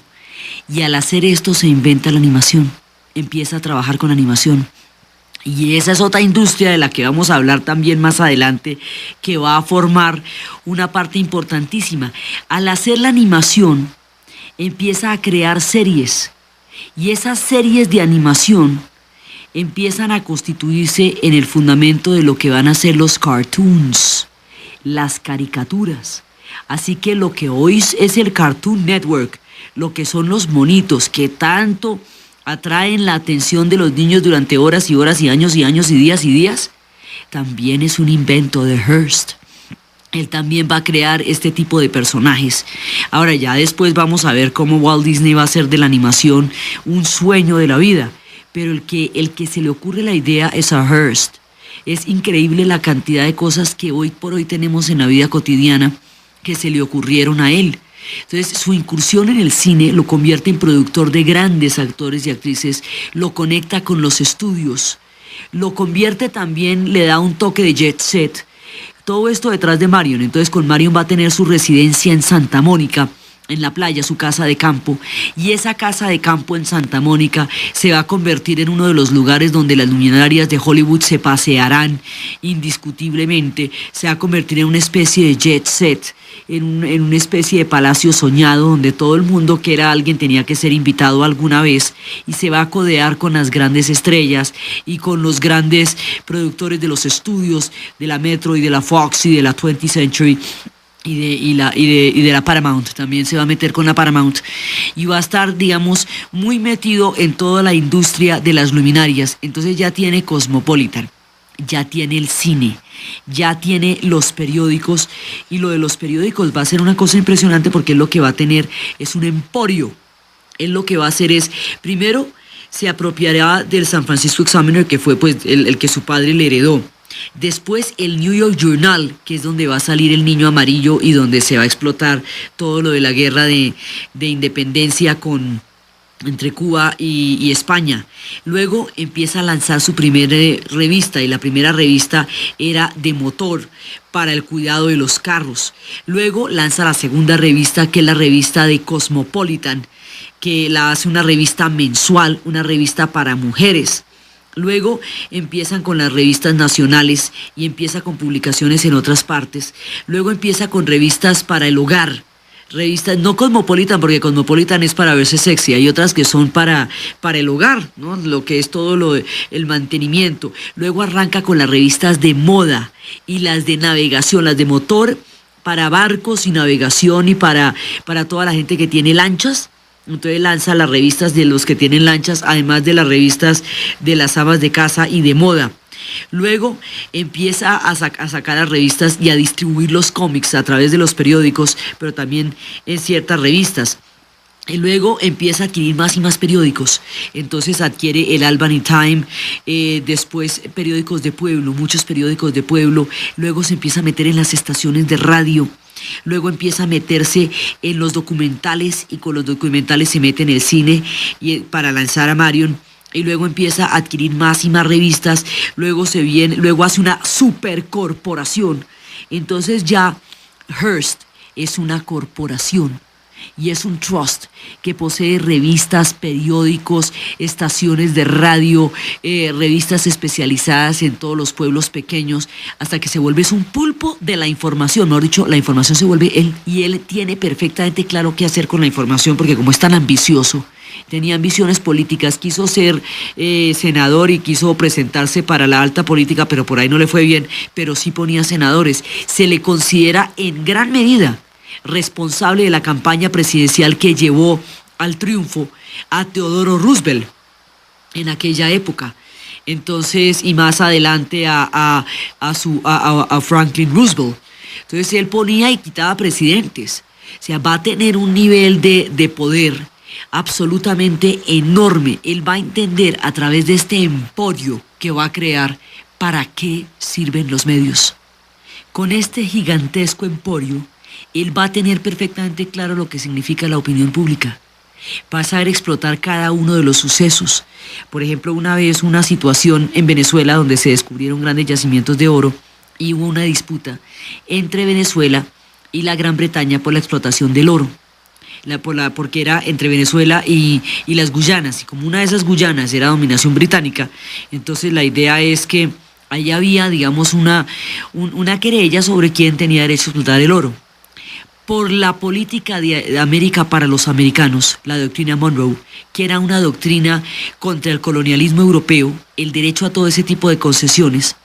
Y al hacer esto se inventa la animación, empieza a trabajar con animación. Y esa es otra industria de la que vamos a hablar también más adelante, que va a formar una parte importantísima. Al hacer la animación, empieza a crear series, y esas series de animación empiezan a constituirse en el fundamento de lo que van a ser los cartoons, las caricaturas. Así que lo que hoy es el Cartoon Network, lo que son los monitos que tanto atraen la atención de los niños durante horas y horas y años y años y días, también es un invento de Hearst. Él también va a crear este tipo de personajes. Ahora ya después vamos a ver cómo Walt Disney va a hacer de la animación un sueño de la vida, pero el que se le ocurre la idea es a Hearst. Es increíble la cantidad de cosas que hoy por hoy tenemos en la vida cotidiana que se le ocurrieron a él. Entonces su incursión en el cine lo convierte en productor de grandes actores y actrices, lo conecta con los estudios, lo convierte también, le da un toque de jet set. Todo esto detrás de Marion. Entonces con Marion va a tener su residencia en Santa Mónica, en la playa, su casa de campo, y esa casa de campo en Santa Mónica se va a convertir en uno de los lugares donde las luminarias de Hollywood se pasearán indiscutiblemente. Se va a convertir en una especie de jet set, en una especie de palacio soñado donde todo el mundo que era alguien tenía que ser invitado alguna vez, y se va a codear con las grandes estrellas y con los grandes productores de los estudios de la Metro y de la Fox y de la 20th Century. y de la Paramount, también se va a meter con la Paramount y va a estar, digamos, muy metido en toda la industria de las luminarias. Entonces ya tiene Cosmopolitan, ya tiene el cine, ya tiene los periódicos, y lo de los periódicos va a ser una cosa impresionante porque él lo que va a tener es un emporio. Él lo que va a hacer es, primero, se apropiará del San Francisco Examiner, que fue pues el que su padre le heredó. Después el New York Journal, que es donde va a salir el niño amarillo y donde se va a explotar todo lo de la guerra de independencia entre Cuba y España. Luego empieza a lanzar su primera revista, y la primera revista era de motor para el cuidado de los carros. Luego lanza la segunda revista, que es la revista de Cosmopolitan, que la hace una revista mensual, una revista para mujeres. Luego empiezan con las revistas nacionales y empieza con publicaciones en otras partes. Luego empieza con revistas para el hogar. Revistas, no Cosmopolitan, porque Cosmopolitan es para verse sexy, hay otras que son para el hogar, ¿no? Lo que es todo el mantenimiento. Luego arranca con las revistas de moda y las de navegación, las de motor para barcos y navegación y para toda la gente que tiene lanchas. Entonces lanza las revistas de los que tienen lanchas, además de las revistas de las amas de casa y de moda. Luego empieza a sacar las revistas y a distribuir los cómics a través de los periódicos, pero también en ciertas revistas. Y luego empieza a adquirir más y más periódicos. Entonces adquiere el Albany Time, después periódicos de pueblo, muchos periódicos de pueblo. Luego se empieza a meter en las estaciones de radio. Luego empieza a meterse en los documentales, y con los documentales se mete en el cine para lanzar a Marion. Y luego empieza a adquirir más y más revistas. Luego hace una supercorporación. Entonces ya Hearst es una corporación y es un trust que posee revistas, periódicos, estaciones de radio, revistas especializadas en todos los pueblos pequeños, hasta que se vuelve un pulpo de la información. Mejor dicho, la información se vuelve él, y él tiene perfectamente claro qué hacer con la información, porque como es tan ambicioso, tenía ambiciones políticas, quiso ser senador y quiso presentarse para la alta política, pero por ahí no le fue bien, pero sí ponía senadores. Se le considera en gran medida responsable de la campaña presidencial que llevó al triunfo a Teodoro Roosevelt en aquella época. Entonces, y más adelante a Franklin Roosevelt. Entonces él ponía y quitaba presidentes. O sea, va a tener un nivel de poder absolutamente enorme. Él va a entender a través de este emporio que va a crear para qué sirven los medios. Con este gigantesco emporio, él va a tener perfectamente claro lo que significa la opinión pública. Va a saber explotar cada uno de los sucesos. Por ejemplo, una vez una situación en Venezuela donde se descubrieron grandes yacimientos de oro y hubo una disputa entre Venezuela y la Gran Bretaña por la explotación del oro. Porque era entre Venezuela y las Guyanas, y como una de esas Guyanas era dominación británica, entonces la idea es que ahí había, digamos, una querella sobre quién tenía derecho a explotar el oro. Por la política de América para los americanos, la doctrina Monroe, que era una doctrina contra el colonialismo europeo, el derecho a todo ese tipo de concesiones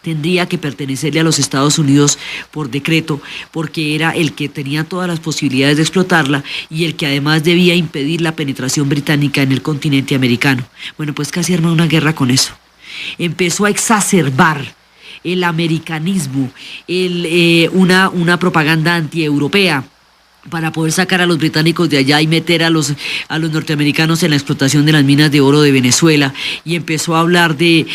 tendría que pertenecerle a los Estados Unidos por decreto, porque era el que tenía todas las posibilidades de explotarla y el que además debía impedir la penetración británica en el continente americano. Bueno, pues casi armó una guerra con eso. Empezó a exacerbar el americanismo, una propaganda antieuropea para poder sacar a los británicos de allá y meter a los norteamericanos en la explotación de las minas de oro de Venezuela, y empezó a hablar de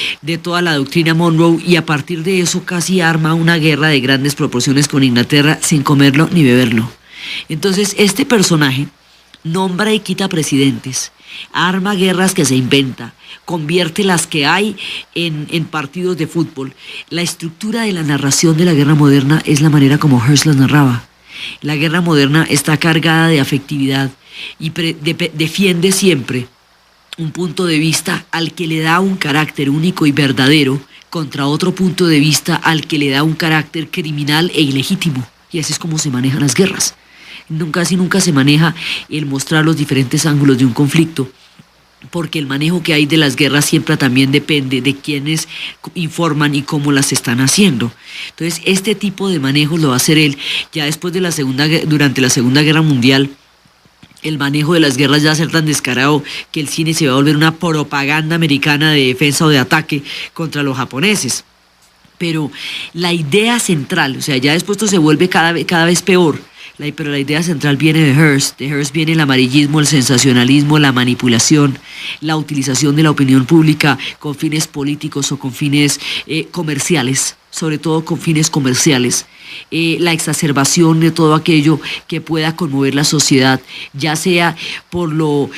toda la doctrina Monroe, y a partir de eso casi arma una guerra de grandes proporciones con Inglaterra sin comerlo ni beberlo. Entonces este personaje nombra y quita presidentes, arma guerras que se inventa, convierte las que hay en partidos de fútbol. La estructura de la narración de la guerra moderna es la manera como Hearst la narraba. La guerra moderna está cargada de afectividad y defiende siempre un punto de vista al que le da un carácter único y verdadero contra otro punto de vista al que le da un carácter criminal e ilegítimo. Y así es como se manejan las guerras. Casi nunca se maneja el mostrar los diferentes ángulos de un conflicto, porque el manejo que hay de las guerras siempre también depende de quienes informan y cómo las están haciendo. Entonces, este tipo de manejo lo va a hacer él. Ya después de durante la Segunda Guerra Mundial, el manejo de las guerras ya va a ser tan descarado que el cine se va a volver una propaganda americana de defensa o de ataque contra los japoneses. Pero la idea central, o sea, ya después esto se vuelve cada vez peor, pero la idea central viene de Hearst. De Hearst viene el amarillismo, el sensacionalismo, la manipulación, la utilización de la opinión pública con fines políticos o con fines comerciales, sobre todo con fines comerciales. La exacerbación de todo aquello que pueda conmover la sociedad, ya sea por lo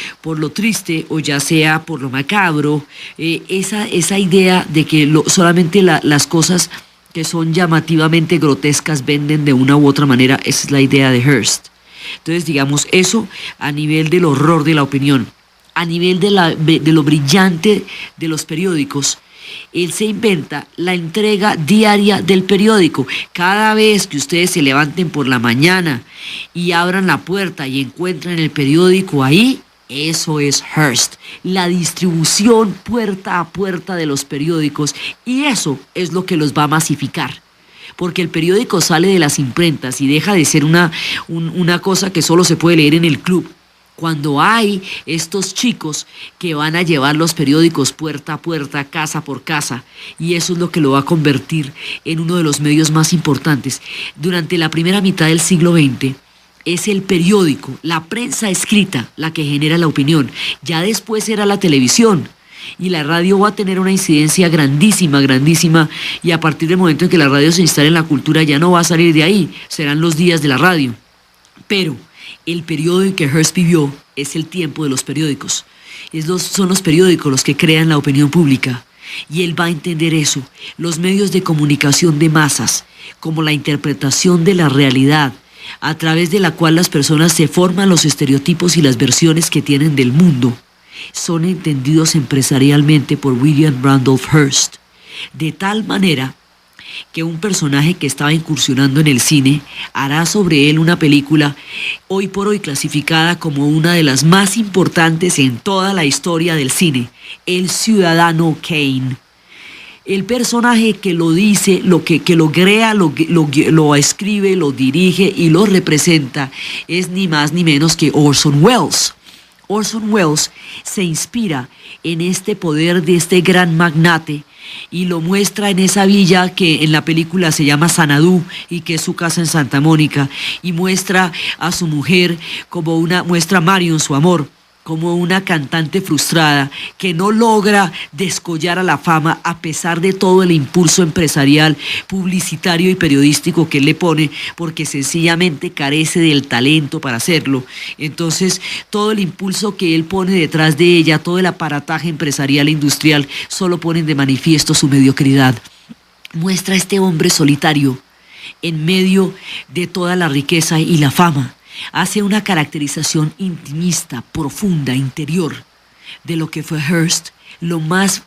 triste o ya sea por lo macabro. Esa idea de que solamente las cosas que son llamativamente grotescas venden de una u otra manera, esa es la idea de Hearst. Entonces, digamos, eso a nivel del horror de la opinión. A nivel de lo brillante de los periódicos, él se inventa la entrega diaria del periódico. Cada vez que ustedes se levanten por la mañana y abran la puerta y encuentran el periódico ahí, eso es Hearst, la distribución puerta a puerta de los periódicos, y eso es lo que los va a masificar, porque el periódico sale de las imprentas y deja de ser una cosa que solo se puede leer en el club. Cuando hay estos chicos que van a llevar los periódicos puerta a puerta, casa por casa, y eso es lo que lo va a convertir en uno de los medios más importantes. Durante la primera mitad del siglo XX, es el periódico, la prensa escrita, la que genera la opinión. Ya después era la televisión, y la radio va a tener una incidencia grandísima, grandísima, y a partir del momento en que la radio se instale en la cultura ya no va a salir de ahí, serán los días de la radio. Pero el periodo en que Hearst vivió es el tiempo de los periódicos. Son los periódicos los que crean la opinión pública, y él va a entender eso. Los medios de comunicación de masas, como la interpretación de la realidad, a través de la cual las personas se forman los estereotipos y las versiones que tienen del mundo, son entendidos empresarialmente por William Randolph Hearst, de tal manera que un personaje que estaba incursionando en el cine hará sobre él una película hoy por hoy clasificada como una de las más importantes en toda la historia del cine, El Ciudadano Kane. El personaje que lo dice, que lo crea, lo escribe, lo dirige y lo representa es ni más ni menos que Orson Welles. Orson Welles se inspira en este poder de este gran magnate y lo muestra en esa villa que en la película se llama Xanadu y que es su casa en Santa Mónica, y muestra a su mujer muestra a Marion, su amor, como una cantante frustrada que no logra descollar a la fama a pesar de todo el impulso empresarial, publicitario y periodístico que él le pone, porque sencillamente carece del talento para hacerlo. Entonces, todo el impulso que él pone detrás de ella, todo el aparataje empresarial e industrial, solo ponen de manifiesto su mediocridad. Muestra a este hombre solitario en medio de toda la riqueza y la fama. Hace una caracterización intimista, profunda, interior de lo que fue Hearst, lo más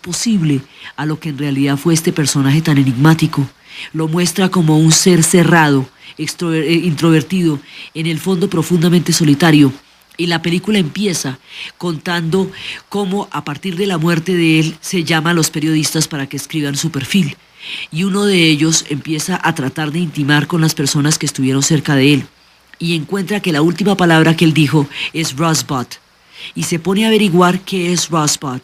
posible a lo que en realidad fue este personaje tan enigmático. Lo muestra como un ser cerrado, introvertido, en el fondo profundamente solitario. Y la película empieza contando cómo a partir de la muerte de él se llama a los periodistas para que escriban su perfil. Y uno de ellos empieza a tratar de intimar con las personas que estuvieron cerca de él. Y encuentra que la última palabra que él dijo es Rosebud, y se pone a averiguar qué es Rosebud,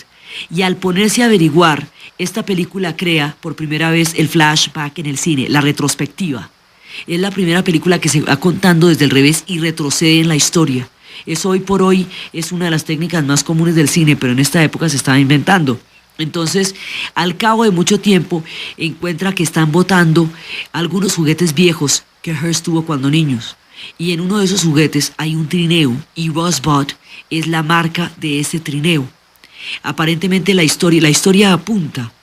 y al ponerse a averiguar, esta película crea por primera vez el flashback en el cine, la retrospectiva. Es la primera película que se va contando desde el revés y retrocede en la historia. Eso hoy por hoy es una de las técnicas más comunes del cine, pero en esta época se estaba inventando. Entonces, al cabo de mucho tiempo, encuentra que están botando algunos juguetes viejos que Hearst tuvo cuando niños. Y en uno de esos juguetes hay un trineo, y Rosebud es la marca de ese trineo. Aparentemente la historia apunta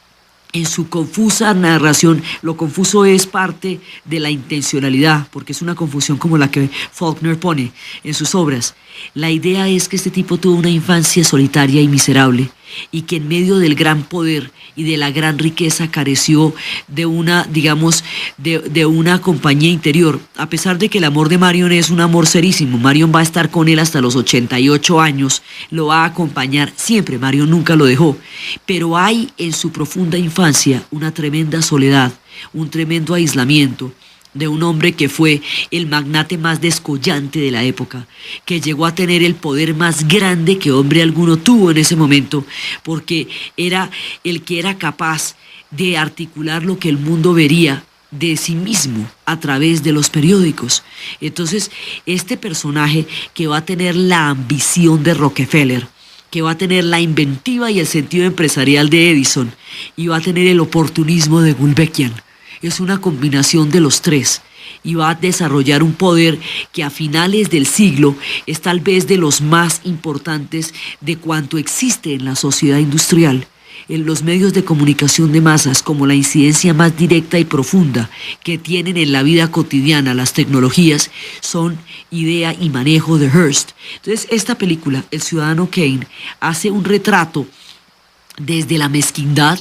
en su confusa narración. Lo confuso es parte de la intencionalidad, porque es una confusión como la que Faulkner pone en sus obras. La idea es que este tipo tuvo una infancia solitaria y miserable, y que en medio del gran poder y de la gran riqueza careció de una, digamos, de una compañía interior. A pesar de que el amor de Marion es un amor serísimo, Marion va a estar con él hasta los 88 años, lo va a acompañar siempre, Marion nunca lo dejó, pero hay en su profunda infancia una tremenda soledad, un tremendo aislamiento de un hombre que fue el magnate más descollante de la época, que llegó a tener el poder más grande que hombre alguno tuvo en ese momento, porque era el que era capaz de articular lo que el mundo vería de sí mismo a través de los periódicos. Entonces, este personaje que va a tener la ambición de Rockefeller, que va a tener la inventiva y el sentido empresarial de Edison, y va a tener el oportunismo de Gulbenkian, es una combinación de los tres y va a desarrollar un poder que a finales del siglo es tal vez de los más importantes de cuanto existe en la sociedad industrial. En los medios de comunicación de masas, como la incidencia más directa y profunda que tienen en la vida cotidiana las tecnologías, son idea y manejo de Hearst. Entonces, esta película, El Ciudadano Kane, hace un retrato desde la mezquindad,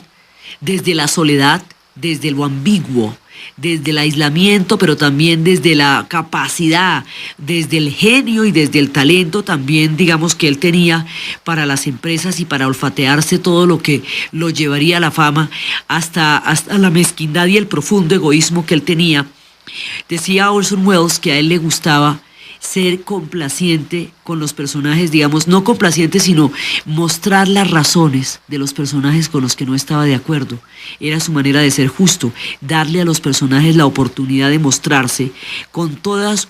desde la soledad, desde lo ambiguo, desde el aislamiento, pero también desde la capacidad, desde el genio y desde el talento también, digamos, que él tenía para las empresas y para olfatearse todo lo que lo llevaría a la fama, hasta la mezquindad y el profundo egoísmo que él tenía. Decía Orson Welles que a él le gustaba ser complaciente con los personajes, digamos, no complaciente, sino mostrar las razones de los personajes con los que no estaba de acuerdo. Era su manera de ser justo, darle a los personajes la oportunidad de mostrarse con todas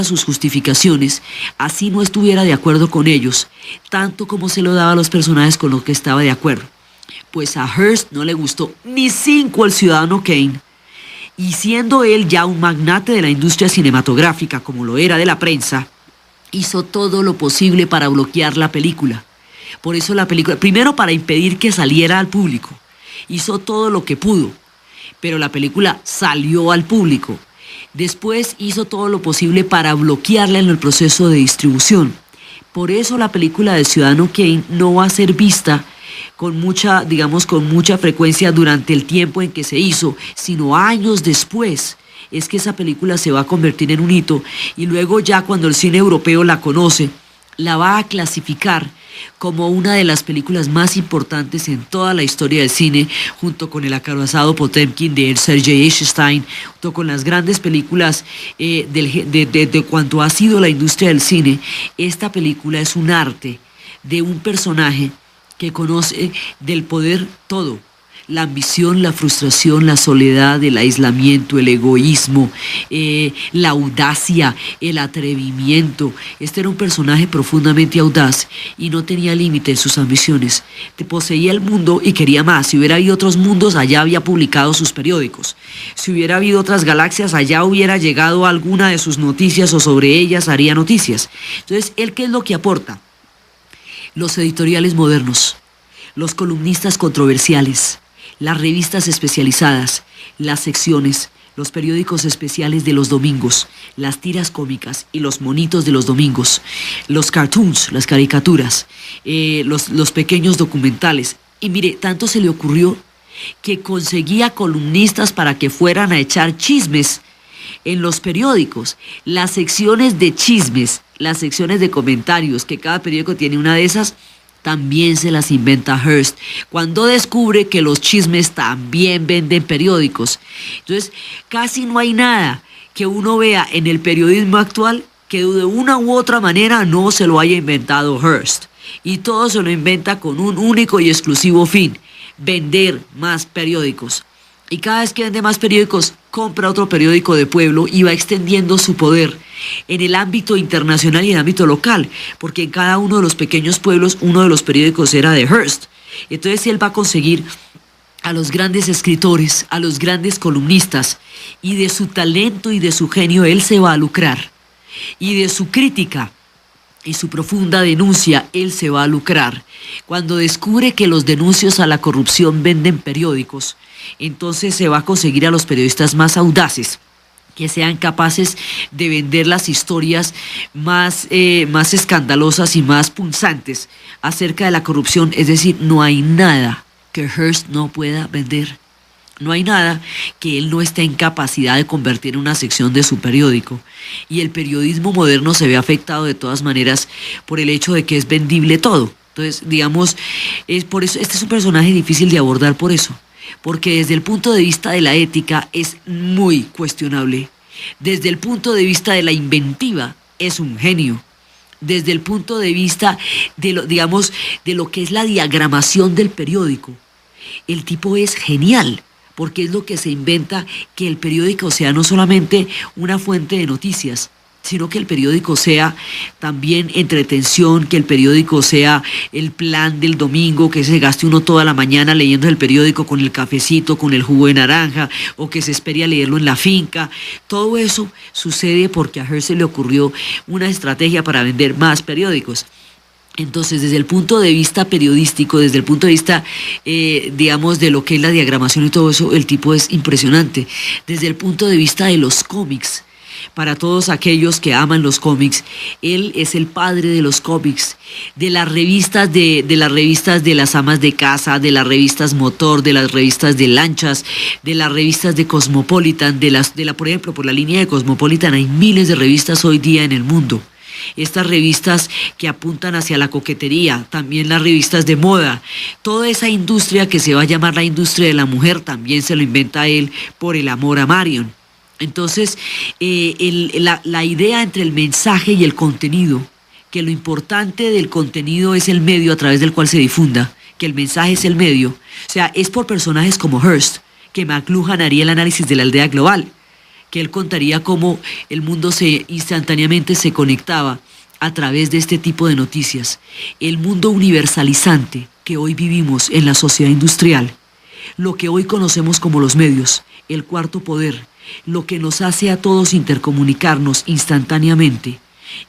sus justificaciones, así no estuviera de acuerdo con ellos, tanto como se lo daba a los personajes con los que estaba de acuerdo. Pues a Hearst no le gustó ni 5 El Ciudadano Kane. Y siendo él ya un magnate de la industria cinematográfica, como lo era de la prensa, hizo todo lo posible para bloquear la película. Por eso la película, primero para impedir que saliera al público, hizo todo lo que pudo, pero la película salió al público. Después hizo todo lo posible para bloquearla en el proceso de distribución. Por eso la película del Ciudadano Kane no va a ser vista con mucha frecuencia durante el tiempo en que se hizo, sino años después es que esa película se va a convertir en un hito, y luego ya cuando el cine europeo la conoce, la va a clasificar como una de las películas más importantes en toda la historia del cine, junto con El acorazado Potemkin de Sergei Eisenstein, junto con las grandes películas de cuanto ha sido la industria del cine. Esta película es un arte de un personaje que conoce del poder todo: la ambición, la frustración, la soledad, el aislamiento, el egoísmo, la audacia, el atrevimiento. Este era un personaje profundamente audaz y no tenía límite en sus ambiciones. Poseía el mundo y quería más. Si hubiera habido otros mundos, allá había publicado sus periódicos. Si hubiera habido otras galaxias, allá hubiera llegado alguna de sus noticias o sobre ellas haría noticias. Entonces, ¿él qué es lo que aporta? Los editoriales modernos, los columnistas controversiales, las revistas especializadas, las secciones, los periódicos especiales de los domingos, las tiras cómicas y los monitos de los domingos, los cartoons, las caricaturas, los pequeños documentales. Y mire, tanto se le ocurrió que conseguía columnistas para que fueran a echar chismes en los periódicos, las secciones de chismes, las secciones de comentarios, que cada periódico tiene una de esas, también se las inventa Hearst, cuando descubre que los chismes también venden periódicos. Entonces, casi no hay nada que uno vea en el periodismo actual que de una u otra manera no se lo haya inventado Hearst. Y todo se lo inventa con un único y exclusivo fin: vender más periódicos. Y cada vez que vende más periódicos, compra otro periódico de pueblo y va extendiendo su poder en el ámbito internacional y en el ámbito local, porque en cada uno de los pequeños pueblos uno de los periódicos era de Hearst. Entonces él va a conseguir a los grandes escritores, a los grandes columnistas, y de su talento y de su genio él se va a lucrar, y de su crítica y su profunda denuncia él se va a lucrar. Cuando descubre que los denuncios a la corrupción venden periódicos, entonces se va a conseguir a los periodistas más audaces, que sean capaces de vender las historias más escandalosas y más punzantes acerca de la corrupción. Es decir, no hay nada que Hearst no pueda vender. No hay nada que él no esté en capacidad de convertir en una sección de su periódico. Y el periodismo moderno se ve afectado de todas maneras por el hecho de que es vendible todo. Entonces, digamos, es por eso, este es un personaje difícil de abordar por eso. Porque desde el punto de vista de la ética es muy cuestionable. Desde el punto de vista de la inventiva es un genio. Desde el punto de vista de lo que es la diagramación del periódico, el tipo es genial, porque es lo que se inventa, que el periódico sea no solamente una fuente de noticias, sino que el periódico sea también entretención, que el periódico sea el plan del domingo, que se gaste uno toda la mañana leyendo el periódico con el cafecito, con el jugo de naranja, o que se espere a leerlo en la finca. Todo eso sucede porque a Hearst se le ocurrió una estrategia para vender más periódicos. Entonces, desde el punto de vista periodístico, desde el punto de vista, digamos, de lo que es la diagramación y todo eso, el tipo es impresionante. Desde el punto de vista de los cómics, para todos aquellos que aman los cómics, él es el padre de los cómics, de las revistas de las amas de casa, de las revistas Motor, de las revistas de lanchas, de las revistas de Cosmopolitan, por ejemplo, por la línea de Cosmopolitan hay miles de revistas hoy día en el mundo. Estas revistas que apuntan hacia la coquetería, también las revistas de moda, toda esa industria que se va a llamar la industria de la mujer, también se lo inventa él por el amor a Marion. Entonces, la idea entre el mensaje y el contenido, que lo importante del contenido es el medio a través del cual se difunda, que el mensaje es el medio, o sea, es por personajes como Hearst, que McLuhan haría el análisis de la aldea global, que él contaría cómo el mundo instantáneamente se conectaba a través de este tipo de noticias. El mundo universalizante que hoy vivimos en la sociedad industrial, lo que hoy conocemos como los medios, el cuarto poder, lo que nos hace a todos intercomunicarnos instantáneamente,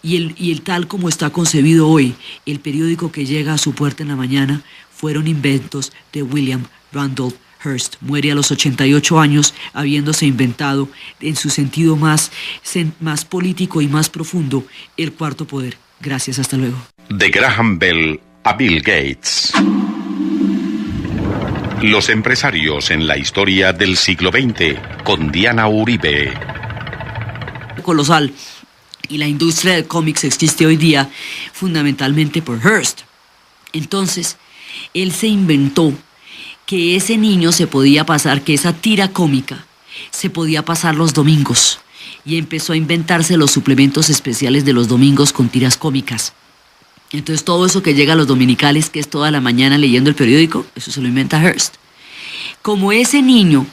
y el tal como está concebido hoy, el periódico que llega a su puerta en la mañana, fueron inventos de William Randolph Hearst. Muere a los 88 años, habiéndose inventado, en su sentido más político y más profundo, el cuarto poder. Gracias, hasta luego. De Graham Bell a Bill Gates. Los empresarios en la historia del siglo XX, con Diana Uribe. Colosal. Y la industria del cómics existe hoy día fundamentalmente por Hearst. Entonces, él se inventó que ese niño se podía pasar, que esa tira cómica se podía pasar los domingos, y empezó a inventarse los suplementos especiales de los domingos con tiras cómicas. Entonces todo eso que llega a los dominicales, que es toda la mañana leyendo el periódico, eso se lo inventa Hearst. Como ese niño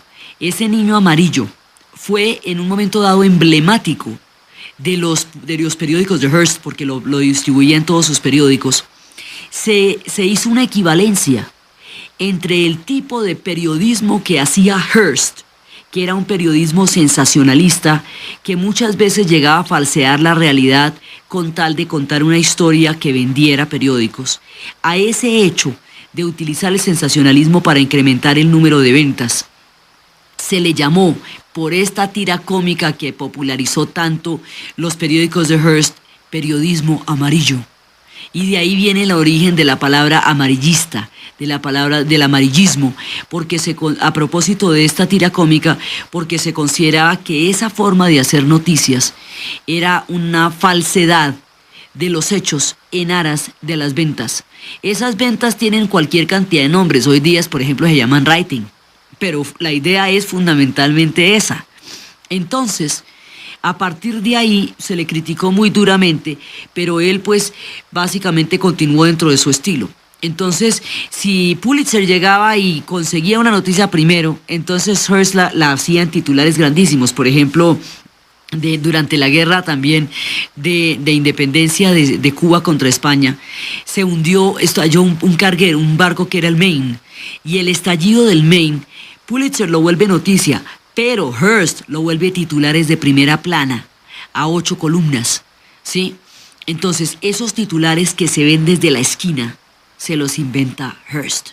amarillo, fue en un momento dado emblemático de los periódicos de Hearst, porque lo distribuía en todos sus periódicos, se hizo una equivalencia entre el tipo de periodismo que hacía Hearst, que era un periodismo sensacionalista, que muchas veces llegaba a falsear la realidad con tal de contar una historia que vendiera periódicos, a ese hecho de utilizar el sensacionalismo para incrementar el número de ventas. Se le llamó, por esta tira cómica que popularizó tanto los periódicos de Hearst, periodismo amarillo. Y de ahí viene el origen de la palabra amarillista, de la palabra del amarillismo, porque a propósito de esta tira cómica, porque se consideraba que esa forma de hacer noticias era una falsedad de los hechos en aras de las ventas. Esas ventas tienen cualquier cantidad de nombres, hoy día, por ejemplo, se llaman rating, pero la idea es fundamentalmente esa. Entonces, a partir de ahí se le criticó muy duramente, pero él pues básicamente continuó dentro de su estilo. Entonces, si Pulitzer llegaba y conseguía una noticia primero, entonces Hearst la hacía en titulares grandísimos. Por ejemplo, durante la guerra también de independencia de Cuba contra España, se estalló un carguero, un barco que era el Maine, y el estallido del Maine, Pulitzer lo vuelve noticia, pero Hearst lo vuelve titulares de primera plana, a 8 columnas, ¿sí? Entonces, esos titulares que se ven desde la esquina, se los inventa Hearst.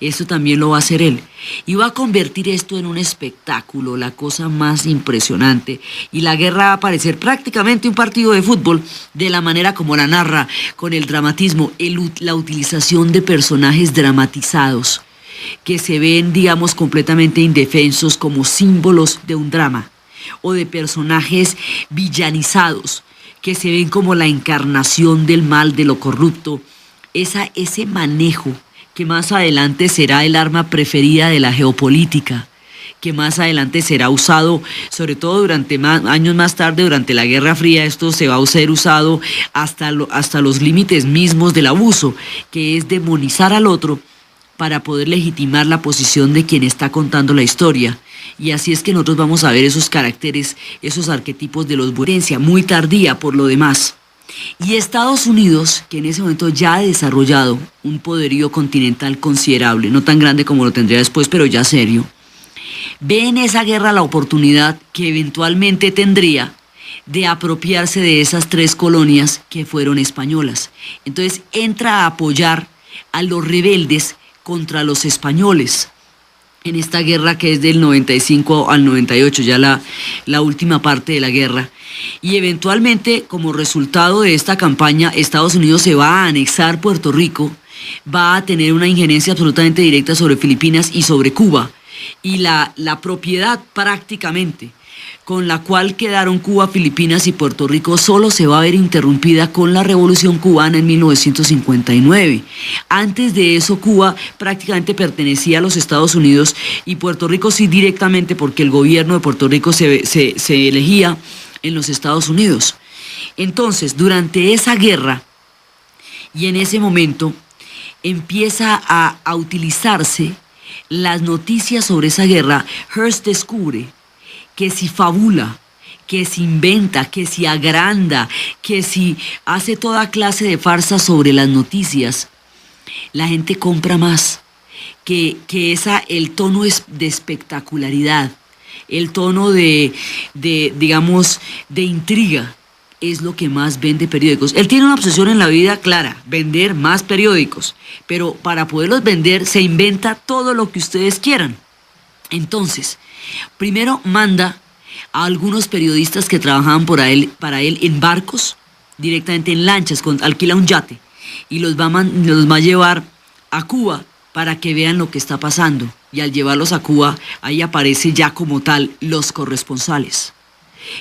Eso también lo va a hacer él. Y va a convertir esto en un espectáculo, la cosa más impresionante. Y la guerra va a parecer prácticamente un partido de fútbol, de la manera como la narra, con el dramatismo, la utilización de personajes dramatizados, que se ven, digamos, completamente indefensos como símbolos de un drama, o de personajes villanizados, que se ven como la encarnación del mal, de lo corrupto. Ese manejo que más adelante será el arma preferida de la geopolítica, que más adelante será usado, sobre todo durante años más tarde, durante la Guerra Fría. Esto se va a ser usado hasta los límites mismos del abuso, que es demonizar al otro para poder legitimar la posición de quien está contando la historia. Y así es que nosotros vamos a ver esos caracteres, esos arquetipos de los violencia, muy tardía por lo demás. Y Estados Unidos, que en ese momento ya ha desarrollado un poderío continental considerable, no tan grande como lo tendría después, pero ya serio, ve en esa guerra la oportunidad que eventualmente tendría de apropiarse de esas 3 colonias que fueron españolas. Entonces entra a apoyar a los rebeldes contra los españoles en esta guerra que es del 95 al 98, ya la última parte de la guerra. Y eventualmente, como resultado de esta campaña, Estados Unidos se va a anexar Puerto Rico, va a tener una injerencia absolutamente directa sobre Filipinas y sobre Cuba. Y la propiedad prácticamente con la cual quedaron Cuba, Filipinas y Puerto Rico solo se va a ver interrumpida con la Revolución Cubana en 1959. Antes de eso, Cuba prácticamente pertenecía a los Estados Unidos y Puerto Rico sí directamente, porque el gobierno de Puerto Rico se elegía en los Estados Unidos. Entonces, durante esa guerra y en ese momento empieza a utilizarse las noticias sobre esa guerra. Hearst descubre que si fabula, que si inventa, que si agranda, que si hace toda clase de farsa sobre las noticias, la gente compra más, que el tono es de espectacularidad, el tono digamos, de intriga, es lo que más vende periódicos. Él tiene una obsesión en la vida clara, vender más periódicos, pero para poderlos vender se inventa todo lo que ustedes quieran. Entonces, primero manda a algunos periodistas que trabajaban para él en barcos, directamente en lanchas, alquila un yate y los va a llevar a Cuba para que vean lo que está pasando. Y al llevarlos a Cuba, ahí aparece ya como tal los corresponsales.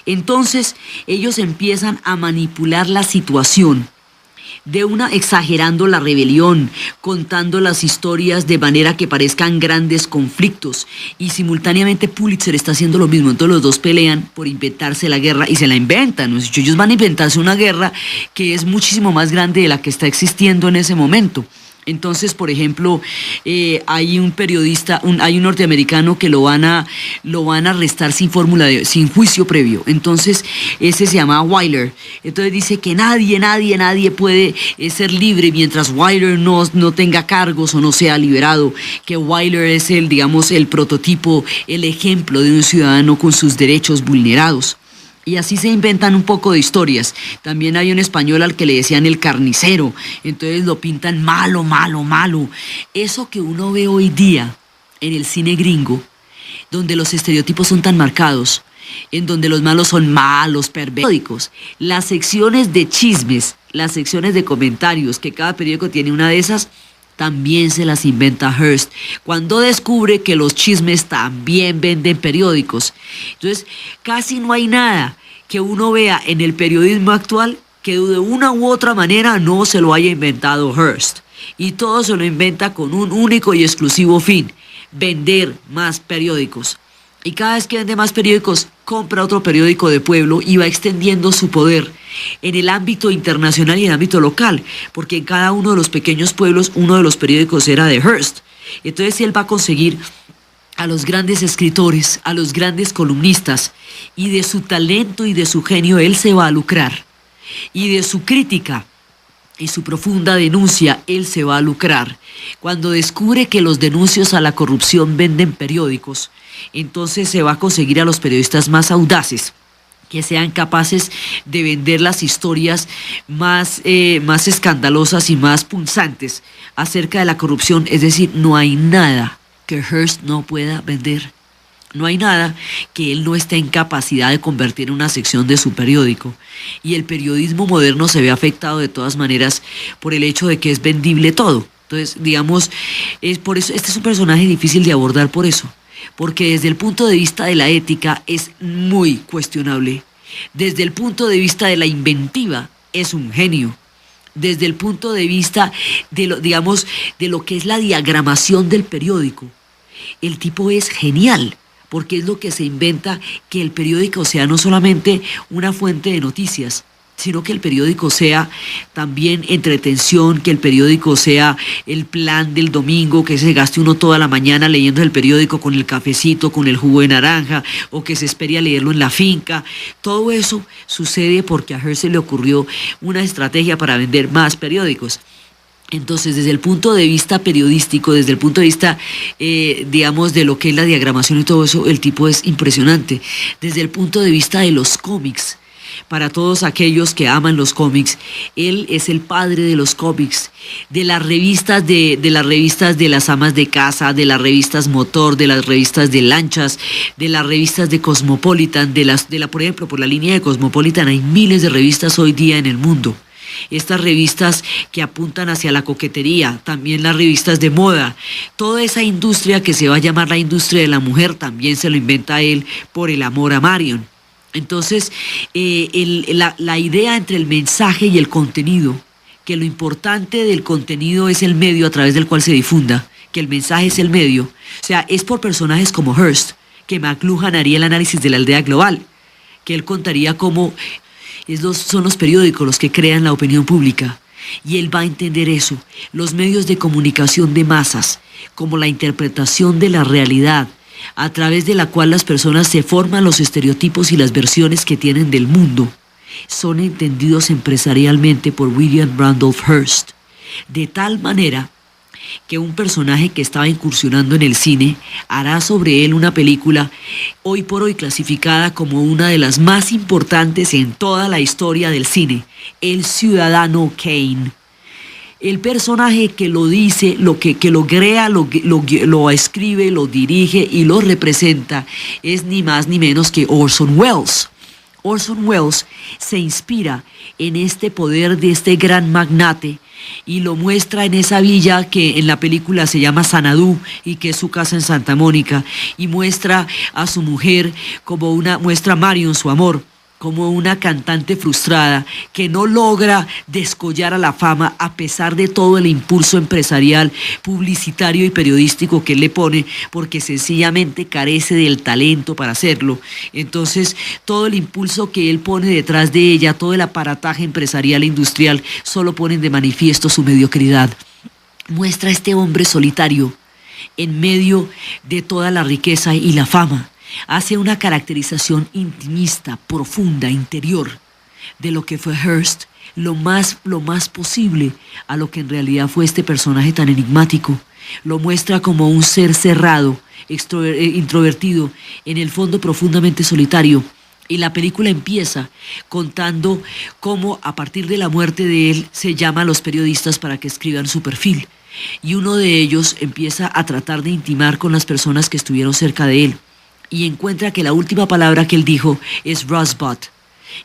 Entonces, ellos empiezan a manipular la situación, exagerando la rebelión, contando las historias de manera que parezcan grandes conflictos, y simultáneamente Pulitzer está haciendo lo mismo. Entonces los dos pelean por inventarse la guerra y se la inventan. Ellos van a inventarse una guerra que es muchísimo más grande de la que está existiendo en ese momento. Entonces, por ejemplo, hay un periodista, hay un norteamericano que lo van a arrestar sin juicio previo. Entonces, ese se llama Wyler. Entonces dice que nadie puede ser libre mientras Wyler no tenga cargos o no sea liberado. Que Wyler es el prototipo, el ejemplo de un ciudadano con sus derechos vulnerados. Y así se inventan un poco de historias. También hay un español al que le decían el carnicero, entonces lo pintan malo. Eso que uno ve hoy día en el cine gringo, donde los estereotipos son tan marcados, en donde los malos son malos, perversos. Las secciones de chismes, las secciones de comentarios, que cada periódico tiene una de esas, también se las inventa Hearst, cuando descubre que los chismes también venden periódicos. Entonces, casi no hay nada que uno vea en el periodismo actual que de una u otra manera no se lo haya inventado Hearst. Y todo se lo inventa con un único y exclusivo fin: vender más periódicos. Y cada vez que vende más periódicos, compra otro periódico de pueblo y va extendiendo su poder en el ámbito internacional y en el ámbito local, porque en cada uno de los pequeños pueblos uno de los periódicos era de Hearst. Entonces él va a conseguir a los grandes escritores, a los grandes columnistas, y de su talento y de su genio él se va a lucrar, y de su crítica y su profunda denuncia él se va a lucrar. Cuando descubre que los denuncios a la corrupción venden periódicos, entonces se va a conseguir a los periodistas más audaces, que sean capaces de vender las historias más escandalosas y más punzantes acerca de la corrupción. Es decir, no hay nada que Hearst no pueda vender. No hay nada que él no esté en capacidad de convertir en una sección de su periódico. Y el periodismo moderno se ve afectado de todas maneras por el hecho de que es vendible todo. Entonces, digamos, es por eso, este es un personaje difícil de abordar por eso. Porque desde el punto de vista de la ética es muy cuestionable. Desde el punto de vista de la inventiva es un genio. Desde el punto de vista de lo que es la diagramación del periódico, el tipo es genial. Porque es lo que se inventa, que el periódico sea no solamente una fuente de noticias, sino que el periódico sea también entretención, que el periódico sea el plan del domingo, que se gaste uno toda la mañana leyendo el periódico con el cafecito, con el jugo de naranja, o que se espere a leerlo en la finca. Todo eso sucede porque a Hearst se le ocurrió una estrategia para vender más periódicos. Entonces, desde el punto de vista periodístico, desde el punto de vista, de lo que es la diagramación y todo eso, el tipo es impresionante. Desde el punto de vista de los cómics, para todos aquellos que aman los cómics, él es el padre de los cómics, de las revistas de las amas de casa, de las revistas Motor, de las revistas de lanchas, de las revistas de Cosmopolitan, por ejemplo, por la línea de Cosmopolitan hay miles de revistas hoy día en el mundo. Estas revistas que apuntan hacia la coquetería, también las revistas de moda, toda esa industria que se va a llamar la industria de la mujer, también se lo inventa él por el amor a Marion. Entonces, la idea entre el mensaje y el contenido, que lo importante del contenido es el medio a través del cual se difunda, que el mensaje es el medio, o sea, es por personajes como Hearst, que McLuhan haría el análisis de la aldea global, que él contaría cómo son los periódicos los que crean la opinión pública, y él va a entender eso, los medios de comunicación de masas, como la interpretación de la realidad, a través de la cual las personas se forman los estereotipos y las versiones que tienen del mundo, son entendidos empresarialmente por William Randolph Hearst, de tal manera que un personaje que estaba incursionando en el cine hará sobre él una película hoy por hoy clasificada como una de las más importantes en toda la historia del cine, El Ciudadano Kane. El personaje que lo dice, que lo crea, lo escribe, lo dirige y lo representa es ni más ni menos que Orson Welles. Orson Welles se inspira en este poder de este gran magnate y lo muestra en esa villa que en la película se llama Xanadu y que es su casa en Santa Mónica, y muestra a su mujer muestra a Marion, su amor, como una cantante frustrada que no logra descollar a la fama a pesar de todo el impulso empresarial, publicitario y periodístico que él le pone, porque sencillamente carece del talento para hacerlo. Entonces, todo el impulso que él pone detrás de ella, todo el aparataje empresarial e industrial, solo ponen de manifiesto su mediocridad. Muestra a este hombre solitario en medio de toda la riqueza y la fama. Hace una caracterización intimista, profunda, interior de lo que fue Hearst, lo más posible a lo que en realidad fue este personaje tan enigmático. Lo muestra como un ser cerrado, introvertido, en el fondo profundamente solitario. Y la película empieza contando cómo a partir de la muerte de él se llama a los periodistas para que escriban su perfil. Y uno de ellos empieza a tratar de intimar con las personas que estuvieron cerca de él. Y encuentra que la última palabra que él dijo es Rosebud.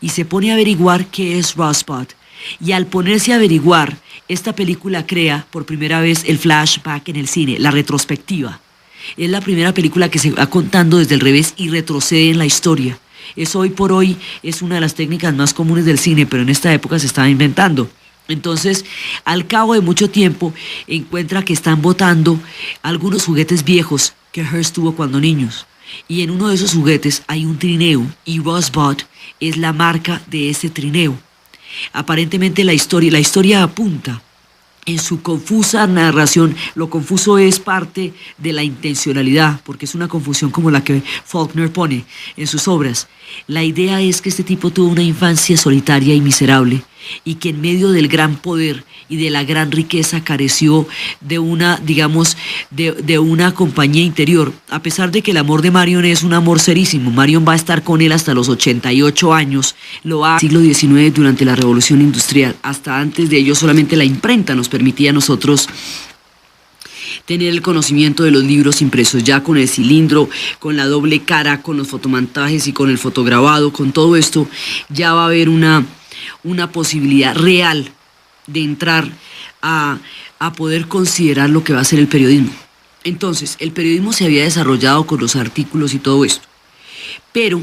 Y se pone a averiguar qué es Rosebud. Y al ponerse a averiguar, esta película crea por primera vez el flashback en el cine, la retrospectiva. Es la primera película que se va contando desde el revés y retrocede en la historia. Eso hoy por hoy es una de las técnicas más comunes del cine, pero en esta época se estaba inventando. Entonces, al cabo de mucho tiempo, encuentra que están botando algunos juguetes viejos que Hearst tuvo cuando niños. Y en uno de esos juguetes hay un trineo y Rosebud es la marca de ese trineo. Aparentemente la historia apunta en su confusa narración. Lo confuso es parte de la intencionalidad, porque es una confusión como la que Faulkner pone en sus obras. La idea es que este tipo tuvo una infancia solitaria y miserable y que en medio del gran poder y de la gran riqueza careció de una, digamos, de una compañía interior, a pesar de que el amor de Marion es un amor serísimo. Marion va a estar con él hasta los 88 años, lo va a siglo XIX durante la Revolución Industrial. Hasta antes de ello solamente la imprenta nos permitía a nosotros tener el conocimiento de los libros impresos. Ya con el cilindro, con la doble cara, con los fotomontajes y con el fotograbado, con todo esto, ya va a haber una posibilidad real de entrar a poder considerar lo que va a ser el periodismo. Entonces, el periodismo se había desarrollado con los artículos y todo esto. Pero,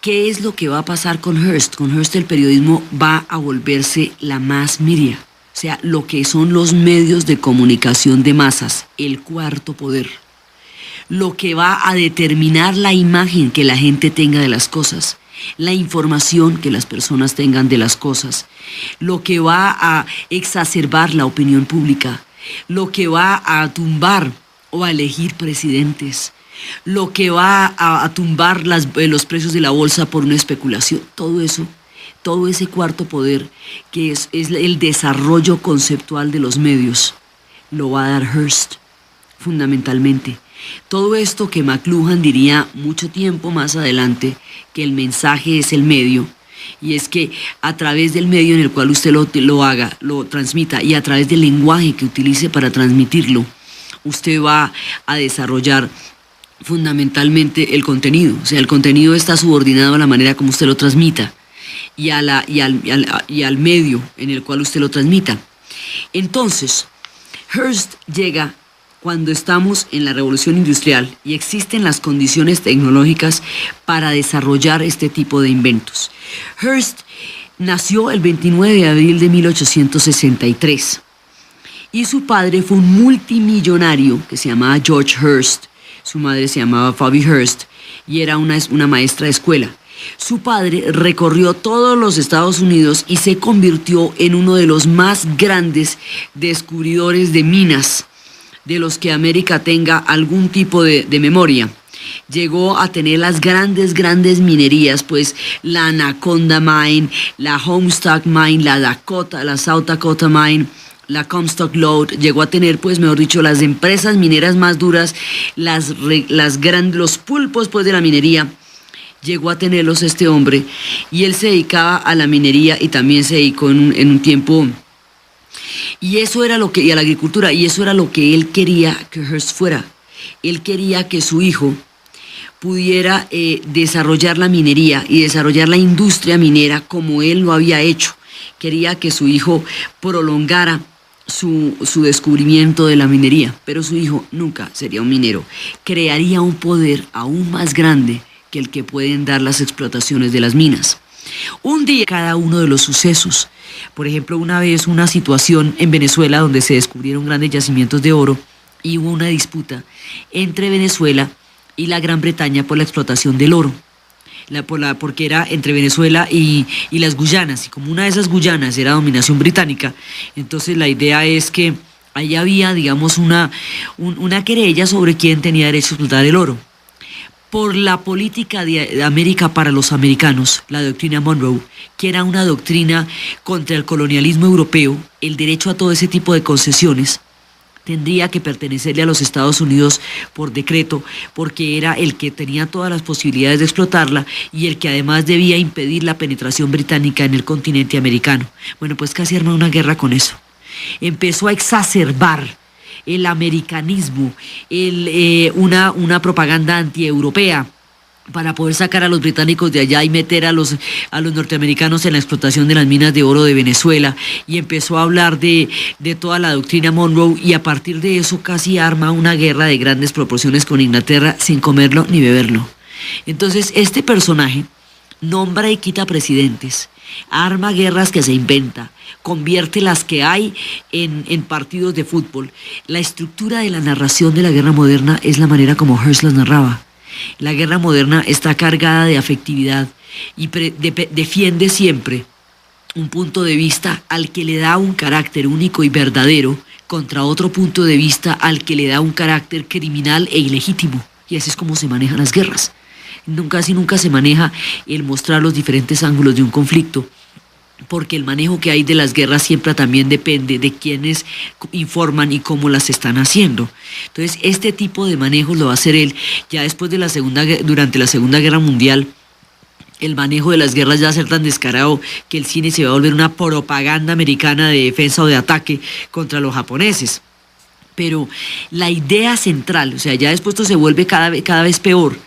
¿qué es lo que va a pasar con Hearst? Con Hearst el periodismo va a volverse la mass media. O sea, lo que son los medios de comunicación de masas, el cuarto poder. Lo que va a determinar la imagen que la gente tenga de las cosas, la información que las personas tengan de las cosas, lo que va a exacerbar la opinión pública, lo que va a tumbar o a elegir presidentes, lo que va a tumbar los precios de la bolsa por una especulación, todo eso. Todo ese cuarto poder, que es el desarrollo conceptual de los medios, lo va a dar Hearst, fundamentalmente. Todo esto que McLuhan diría mucho tiempo más adelante, que el mensaje es el medio, y es que a través del medio en el cual usted lo haga, lo transmita, y a través del lenguaje que utilice para transmitirlo, usted va a desarrollar fundamentalmente el contenido. O sea, el contenido está subordinado a la manera como usted lo transmita y al medio en el cual usted lo transmita. Entonces, Hearst llega cuando estamos en la Revolución Industrial y existen las condiciones tecnológicas para desarrollar este tipo de inventos. Hearst nació el 29 de abril de 1863 y su padre fue un multimillonario que se llamaba George Hearst. Su madre se llamaba Phoebe Hearst y era una maestra de escuela. Su padre recorrió todos los Estados Unidos y se convirtió en uno de los más grandes descubridores de minas de los que América tenga algún tipo de memoria. Llegó a tener las grandes minerías, pues la Anaconda Mine, la Homestuck Mine, la South Dakota Mine, la Comstock Lode. Llegó a tener, pues mejor dicho, las empresas mineras más duras, los pulpos pues de la minería. Llegó a tenerlos este hombre, y él se dedicaba a la minería y también se dedicó en un tiempo, y eso era lo que, y a la agricultura, y eso era lo que él quería que Hearst fuera. Él quería que su hijo pudiera desarrollar la minería y desarrollar la industria minera como él lo había hecho. Quería que su hijo prolongara su descubrimiento de la minería, pero su hijo nunca sería un minero. Crearía un poder aún más grande que el que pueden dar las explotaciones de las minas. Un día, cada uno de los sucesos. Por ejemplo, una vez una situación en Venezuela donde se descubrieron grandes yacimientos de oro y hubo una disputa entre Venezuela y la Gran Bretaña por la explotación del oro. Porque era entre Venezuela y las Guyanas, y como una de esas Guyanas era dominación británica, entonces la idea es que ahí había, digamos, una querella sobre quién tenía derecho a explotar el oro. Por la política de América para los americanos, la doctrina Monroe, que era una doctrina contra el colonialismo europeo, el derecho a todo ese tipo de concesiones tendría que pertenecerle a los Estados Unidos por decreto, porque era el que tenía todas las posibilidades de explotarla y el que además debía impedir la penetración británica en el continente americano. Bueno, pues casi armó una guerra con eso. Empezó a exacerbar el americanismo, una propaganda antieuropea para poder sacar a los británicos de allá y meter a los norteamericanos en la explotación de las minas de oro de Venezuela, y empezó a hablar de toda la doctrina Monroe, y a partir de eso casi arma una guerra de grandes proporciones con Inglaterra sin comerlo ni beberlo. Entonces este personaje nombra y quita presidentes, arma guerras que se inventa, convierte las que hay en partidos de fútbol. La estructura de la narración de la guerra moderna es la manera como Hearst las narraba. La guerra moderna está cargada de afectividad y defiende siempre un punto de vista al que le da un carácter único y verdadero contra otro punto de vista al que le da un carácter criminal e ilegítimo. Y así es como se manejan las guerras. Casi nunca se maneja el mostrar los diferentes ángulos de un conflicto. porque el manejo que hay de las guerras siempre también depende de quienes informan y cómo las están haciendo. Entonces, este tipo de manejo lo va a hacer él. Ya después de durante la Segunda Guerra Mundial, el manejo de las guerras ya va a ser tan descarado que el cine se va a volver una propaganda americana de defensa o de ataque contra los japoneses. Pero la idea central, o sea, ya después esto se vuelve cada vez peor,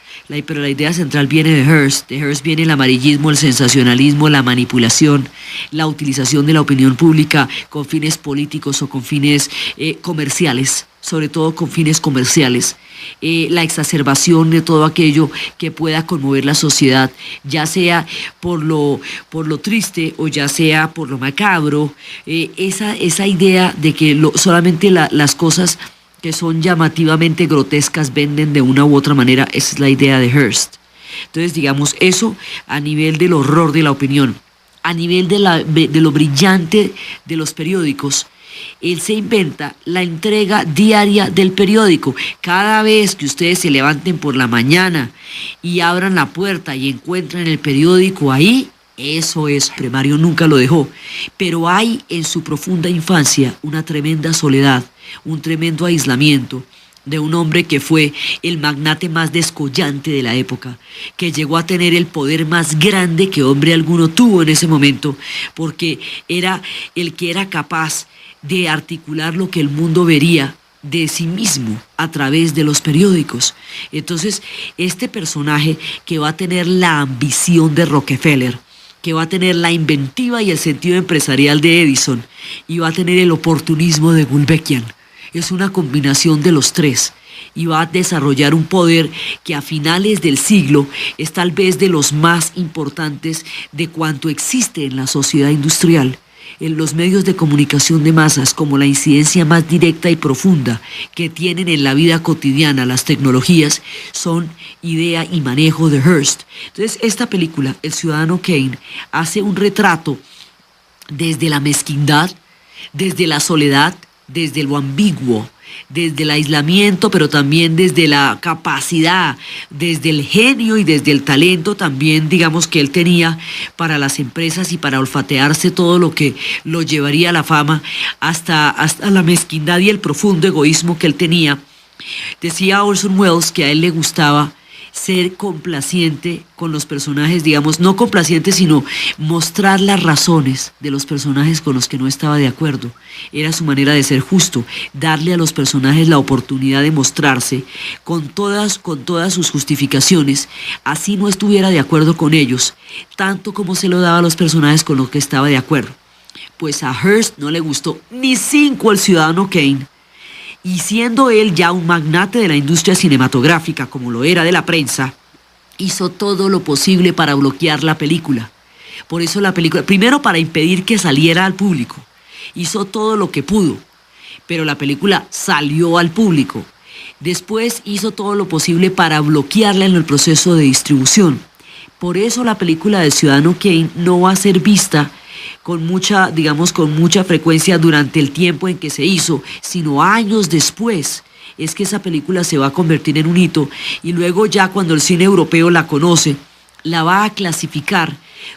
pero la idea central viene de Hearst. De Hearst viene el amarillismo, el sensacionalismo, la manipulación, la utilización de la opinión pública con fines políticos o con fines comerciales, sobre todo con fines comerciales. La exacerbación de todo aquello que pueda conmover la sociedad, ya sea por lo triste o ya sea por lo macabro. Esa idea de que solamente las cosas que son llamativamente grotescas venden de una u otra manera, esa es la idea de Hearst. Entonces, digamos, eso a nivel del horror de la opinión, a nivel de lo brillante de los periódicos. Él se inventa la entrega diaria del periódico. Cada vez que ustedes se levanten por la mañana y abran la puerta y encuentran el periódico ahí, eso es, Mario nunca lo dejó. Pero hay en su profunda infancia una tremenda soledad, un tremendo aislamiento de un hombre que fue el magnate más descollante de la época, que llegó a tener el poder más grande que hombre alguno tuvo en ese momento, porque era el que era capaz de articular lo que el mundo vería de sí mismo a través de los periódicos. Entonces, este personaje que va a tener la ambición de Rockefeller, que va a tener la inventiva y el sentido empresarial de Edison, y va a tener el oportunismo de Gulbenkian, es una combinación de los tres, y va a desarrollar un poder que a finales del siglo es tal vez de los más importantes de cuanto existe en la sociedad industrial. En los medios de comunicación de masas, como la incidencia más directa y profunda que tienen en la vida cotidiana las tecnologías, son idea y manejo de Hearst. Entonces, esta película, El Ciudadano Kane, hace un retrato desde la mezquindad, desde la soledad, desde lo ambiguo, desde el aislamiento, pero también desde la capacidad, desde el genio y desde el talento también, digamos, que él tenía para las empresas y para olfatearse todo lo que lo llevaría a la fama, hasta la mezquindad y el profundo egoísmo que él tenía. Decía Orson Welles que a él le gustaba ser complaciente con los personajes, digamos, no complaciente, sino mostrar las razones de los personajes con los que no estaba de acuerdo. Era su manera de ser justo, darle a los personajes la oportunidad de mostrarse con todas sus justificaciones, así no estuviera de acuerdo con ellos, tanto como se lo daba a los personajes con los que estaba de acuerdo. Pues a Hearst no le gustó ni 5 El Ciudadano Kane. Y siendo él ya un magnate de la industria cinematográfica, como lo era de la prensa, hizo todo lo posible para bloquear la película. Por eso la película, primero para impedir que saliera al público, hizo todo lo que pudo, pero la película salió al público. Después hizo todo lo posible para bloquearla en el proceso de distribución. Por eso la película del Ciudadano Kane no va a ser vista con mucha frecuencia durante el tiempo en que se hizo, sino años después. Es que esa película se va a convertir en un hito, y luego ya cuando el cine europeo la conoce, la va a clasificar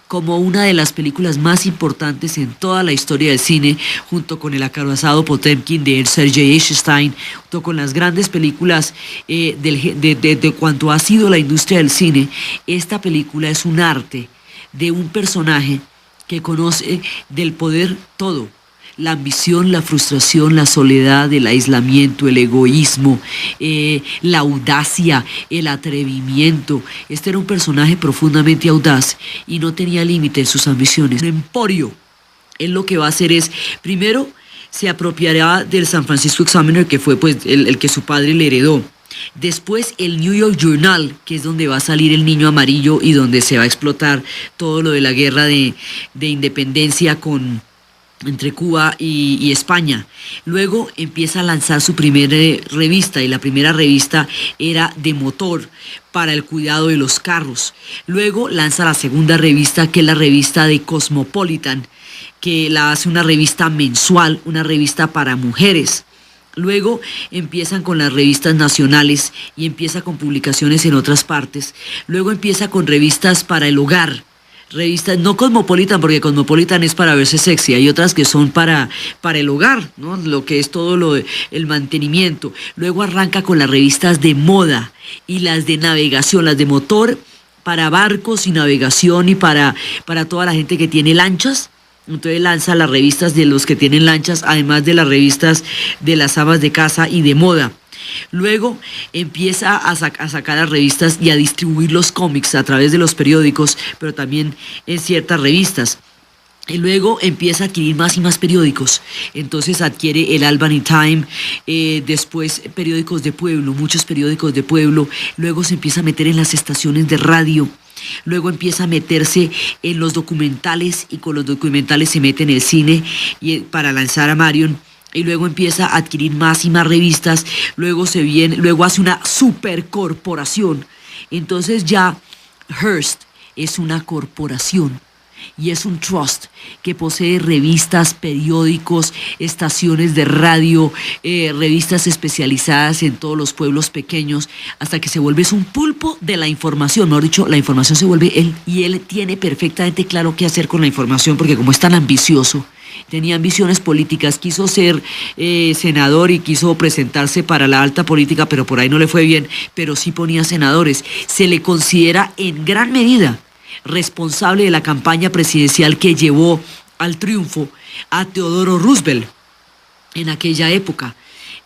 como una de las películas más importantes en toda la historia del cine, junto con El acorazado Potemkin de Sergei Eisenstein, junto con las grandes películas de cuanto ha sido la industria del cine. Esta película es un arte de un personaje que conoce del poder todo: la ambición, la frustración, la soledad, el aislamiento, el egoísmo, la audacia, el atrevimiento. Este era un personaje profundamente audaz y no tenía límite en sus ambiciones. Un emporio. Él lo que va a hacer es, primero, se apropiará del San Francisco Examiner, que fue pues el que su padre le heredó. Después el New York Journal, que es donde va a salir El Niño Amarillo y donde se va a explotar todo lo de la guerra de independencia entre Cuba y España. Luego empieza a lanzar su primera revista, y la primera revista era de motor para el cuidado de los carros. Luego lanza la segunda revista, que es la revista de Cosmopolitan, que la hace una revista mensual, una revista para mujeres. Luego empiezan con las revistas nacionales y empieza con publicaciones en otras partes. Luego empieza con revistas para el hogar, revistas, no Cosmopolitan, porque Cosmopolitan es para verse sexy, hay otras que son para el hogar, ¿no? Lo que es todo el mantenimiento. Luego arranca con las revistas de moda y las de navegación, las de motor para barcos y navegación y para toda la gente que tiene lanchas. Entonces lanza las revistas de los que tienen lanchas, además de las revistas de las amas de casa y de moda. Luego empieza a sacar las revistas y a distribuir los cómics a través de los periódicos, pero también en ciertas revistas. Y luego empieza a adquirir más y más periódicos. Entonces adquiere el Albany Time, después periódicos de pueblo, muchos periódicos de pueblo. Luego se empieza a meter en las estaciones de radio. Luego empieza a meterse en los documentales y con los documentales se mete en el cine para lanzar a Marion. Y luego empieza a adquirir más y más revistas. Luego hace una supercorporación. Entonces ya Hearst es una corporación. Y es un trust que posee revistas, periódicos, estaciones de radio, revistas especializadas en todos los pueblos pequeños, hasta que se vuelve un pulpo de la información. Mejor dicho, la información se vuelve él, y él tiene perfectamente claro qué hacer con la información, porque como es tan ambicioso, tenía ambiciones políticas, quiso ser senador y quiso presentarse para la alta política, pero por ahí no le fue bien, pero sí ponía senadores. Se le considera en gran medida responsable de la campaña presidencial que llevó al triunfo a Teodoro Roosevelt en aquella época.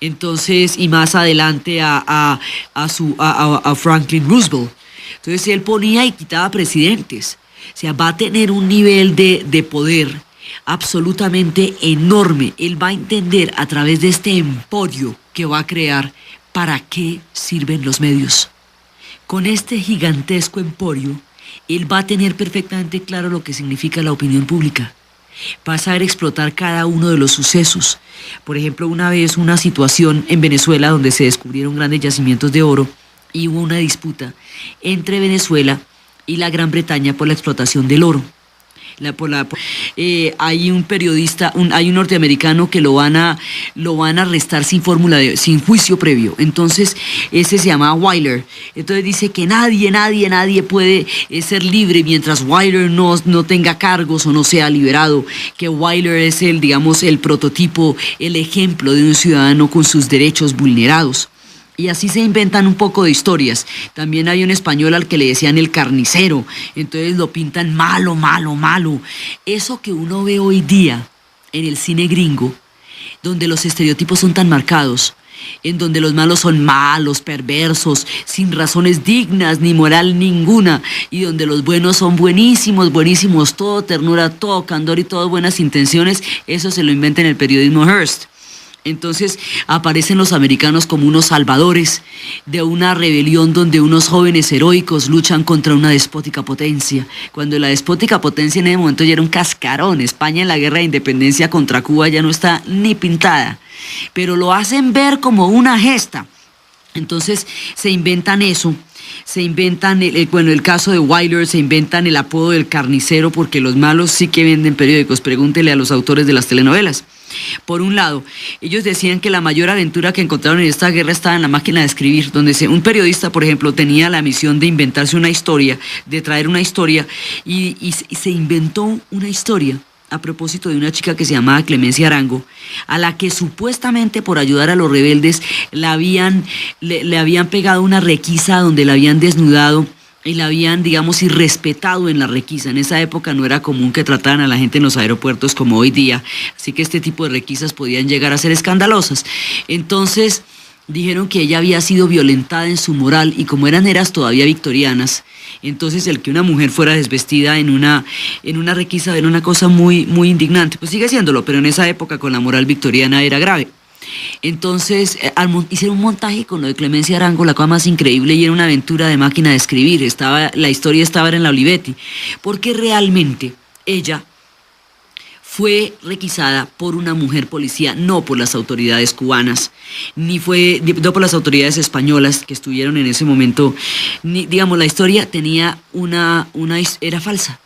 Entonces, y más adelante a Franklin Roosevelt. Entonces él ponía y quitaba presidentes. O sea, va a tener un nivel de poder absolutamente enorme. Él va a entender a través de este emporio que va a crear para qué sirven los medios. Con este gigantesco emporio, él va a tener perfectamente claro lo que significa la opinión pública. Va a saber explotar cada uno de los sucesos. Por ejemplo, una vez una situación en Venezuela donde se descubrieron grandes yacimientos de oro y hubo una disputa entre Venezuela y la Gran Bretaña por la explotación del oro. Hay un periodista, hay un norteamericano que lo van a arrestar sin juicio previo. Entonces ese se llama Wyler. Entonces dice que nadie puede ser libre mientras Wyler no tenga cargos o no sea liberado. Que Wyler es el prototipo, el ejemplo de un ciudadano con sus derechos vulnerados. Y así se inventan un poco de historias. También hay un español al que le decían el carnicero. Entonces lo pintan malo. Eso que uno ve hoy día en el cine gringo, donde los estereotipos son tan marcados, en donde los malos son malos, perversos, sin razones dignas ni moral ninguna, y donde los buenos son buenísimos, todo ternura, todo candor y todo buenas intenciones, eso se lo inventa en el periodismo Hearst. Entonces aparecen los americanos como unos salvadores de una rebelión donde unos jóvenes heroicos luchan contra una despótica potencia, cuando la despótica potencia en ese momento ya era un cascarón. España en la guerra de independencia contra Cuba ya no está ni pintada, pero lo hacen ver como una gesta. Entonces se inventan eso. Se inventan, el caso de Wyler, se inventan el apodo del carnicero, porque los malos sí que venden periódicos. Pregúntele a los autores de las telenovelas. Por un lado, ellos decían que la mayor aventura que encontraron en esta guerra estaba en la máquina de escribir, donde un periodista, por ejemplo, tenía la misión de inventarse una historia, de traer una historia, y se inventó una historia a propósito de una chica que se llamaba Clemencia Arango, a la que supuestamente por ayudar a los rebeldes le habían pegado una requisa donde la habían desnudado y la habían, irrespetado en la requisa. En esa época no era común que trataran a la gente en los aeropuertos como hoy día, así que este tipo de requisas podían llegar a ser escandalosas. Entonces dijeron que ella había sido violentada en su moral, y como eran eras todavía victorianas, entonces el que una mujer fuera desvestida en una requisa era una cosa muy, muy indignante. Pues sigue siéndolo, pero en esa época con la moral victoriana era grave. Entonces hicieron un montaje con lo de Clemencia Arango, la cosa más increíble, y era una aventura de máquina de escribir. La historia estaba en la Olivetti, porque realmente ella fue requisada por una mujer policía, no por las autoridades cubanas, no por las autoridades españolas que estuvieron en ese momento. La historia tenía era falsa.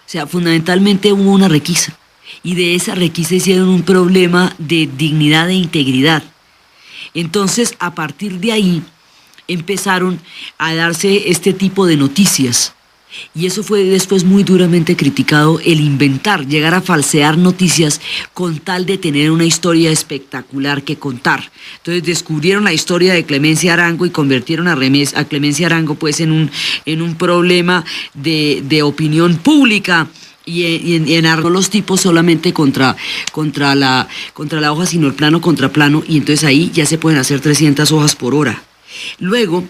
O sea, fundamentalmente hubo una requisa, y de esa requisa hicieron un problema de dignidad e integridad. Entonces, a partir de ahí, empezaron a darse este tipo de noticias. Y eso fue después muy duramente criticado, el inventar, llegar a falsear noticias con tal de tener una historia espectacular que contar. Entonces descubrieron la historia de Clemencia Arango y convirtieron a Clemencia Arango pues en un problema de opinión pública. Y en los tipos solamente contra la hoja, sino el plano contra plano, y entonces ahí ya se pueden hacer 300 hojas por hora. Luego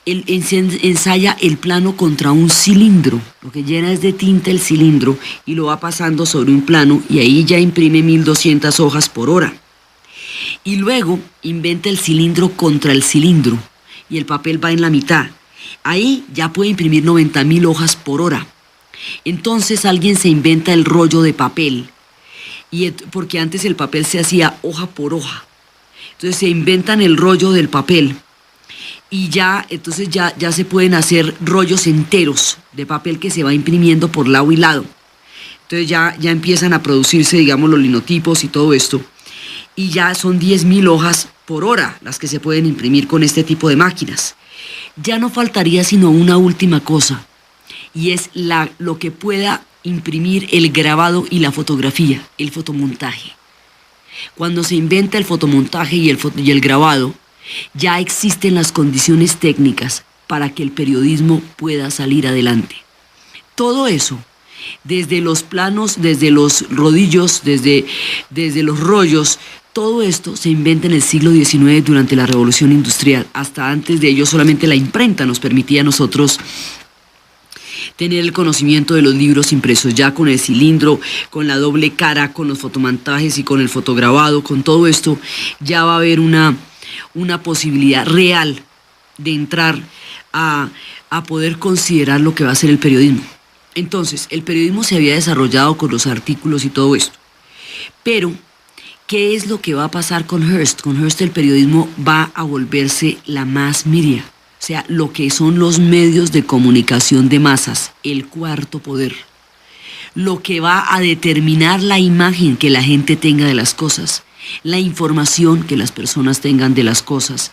él ensaya el plano contra un cilindro, lo que llena es de tinta el cilindro y lo va pasando sobre un plano, y ahí ya imprime 1200 hojas por hora. Y luego inventa el cilindro contra el cilindro y el papel va en la mitad. Ahí ya puede imprimir 90.000 hojas por hora. Entonces alguien se inventa el rollo de papel, porque antes el papel se hacía hoja por hoja. Entonces se inventan el rollo del papel y entonces ya se pueden hacer rollos enteros de papel que se va imprimiendo por lado y lado. Entonces ya empiezan a producirse, digamos, los linotipos y todo esto. Y ya son 10.000 hojas por hora las que se pueden imprimir con este tipo de máquinas. Ya no faltaría sino una última cosa, y es lo que pueda imprimir el grabado y la fotografía, el fotomontaje. Cuando se inventa el fotomontaje y el grabado, ya existen las condiciones técnicas para que el periodismo pueda salir adelante. Todo eso, desde los planos, desde los rodillos, desde los rollos, todo esto se inventa en el siglo XIX durante la Revolución Industrial. Hasta antes de ello solamente la imprenta nos permitía a nosotros tener el conocimiento de los libros impresos. Ya con el cilindro, con la doble cara, con los fotomontajes y con el fotograbado, con todo esto, ya va a haber una posibilidad real de entrar a poder considerar lo que va a ser el periodismo. Entonces, el periodismo se había desarrollado con los artículos y todo esto. Pero, ¿qué es lo que va a pasar con Hearst? Con Hearst el periodismo va a volverse la mass media. O sea, lo que son los medios de comunicación de masas, el cuarto poder. Lo que va a determinar la imagen que la gente tenga de las cosas, la información que las personas tengan de las cosas,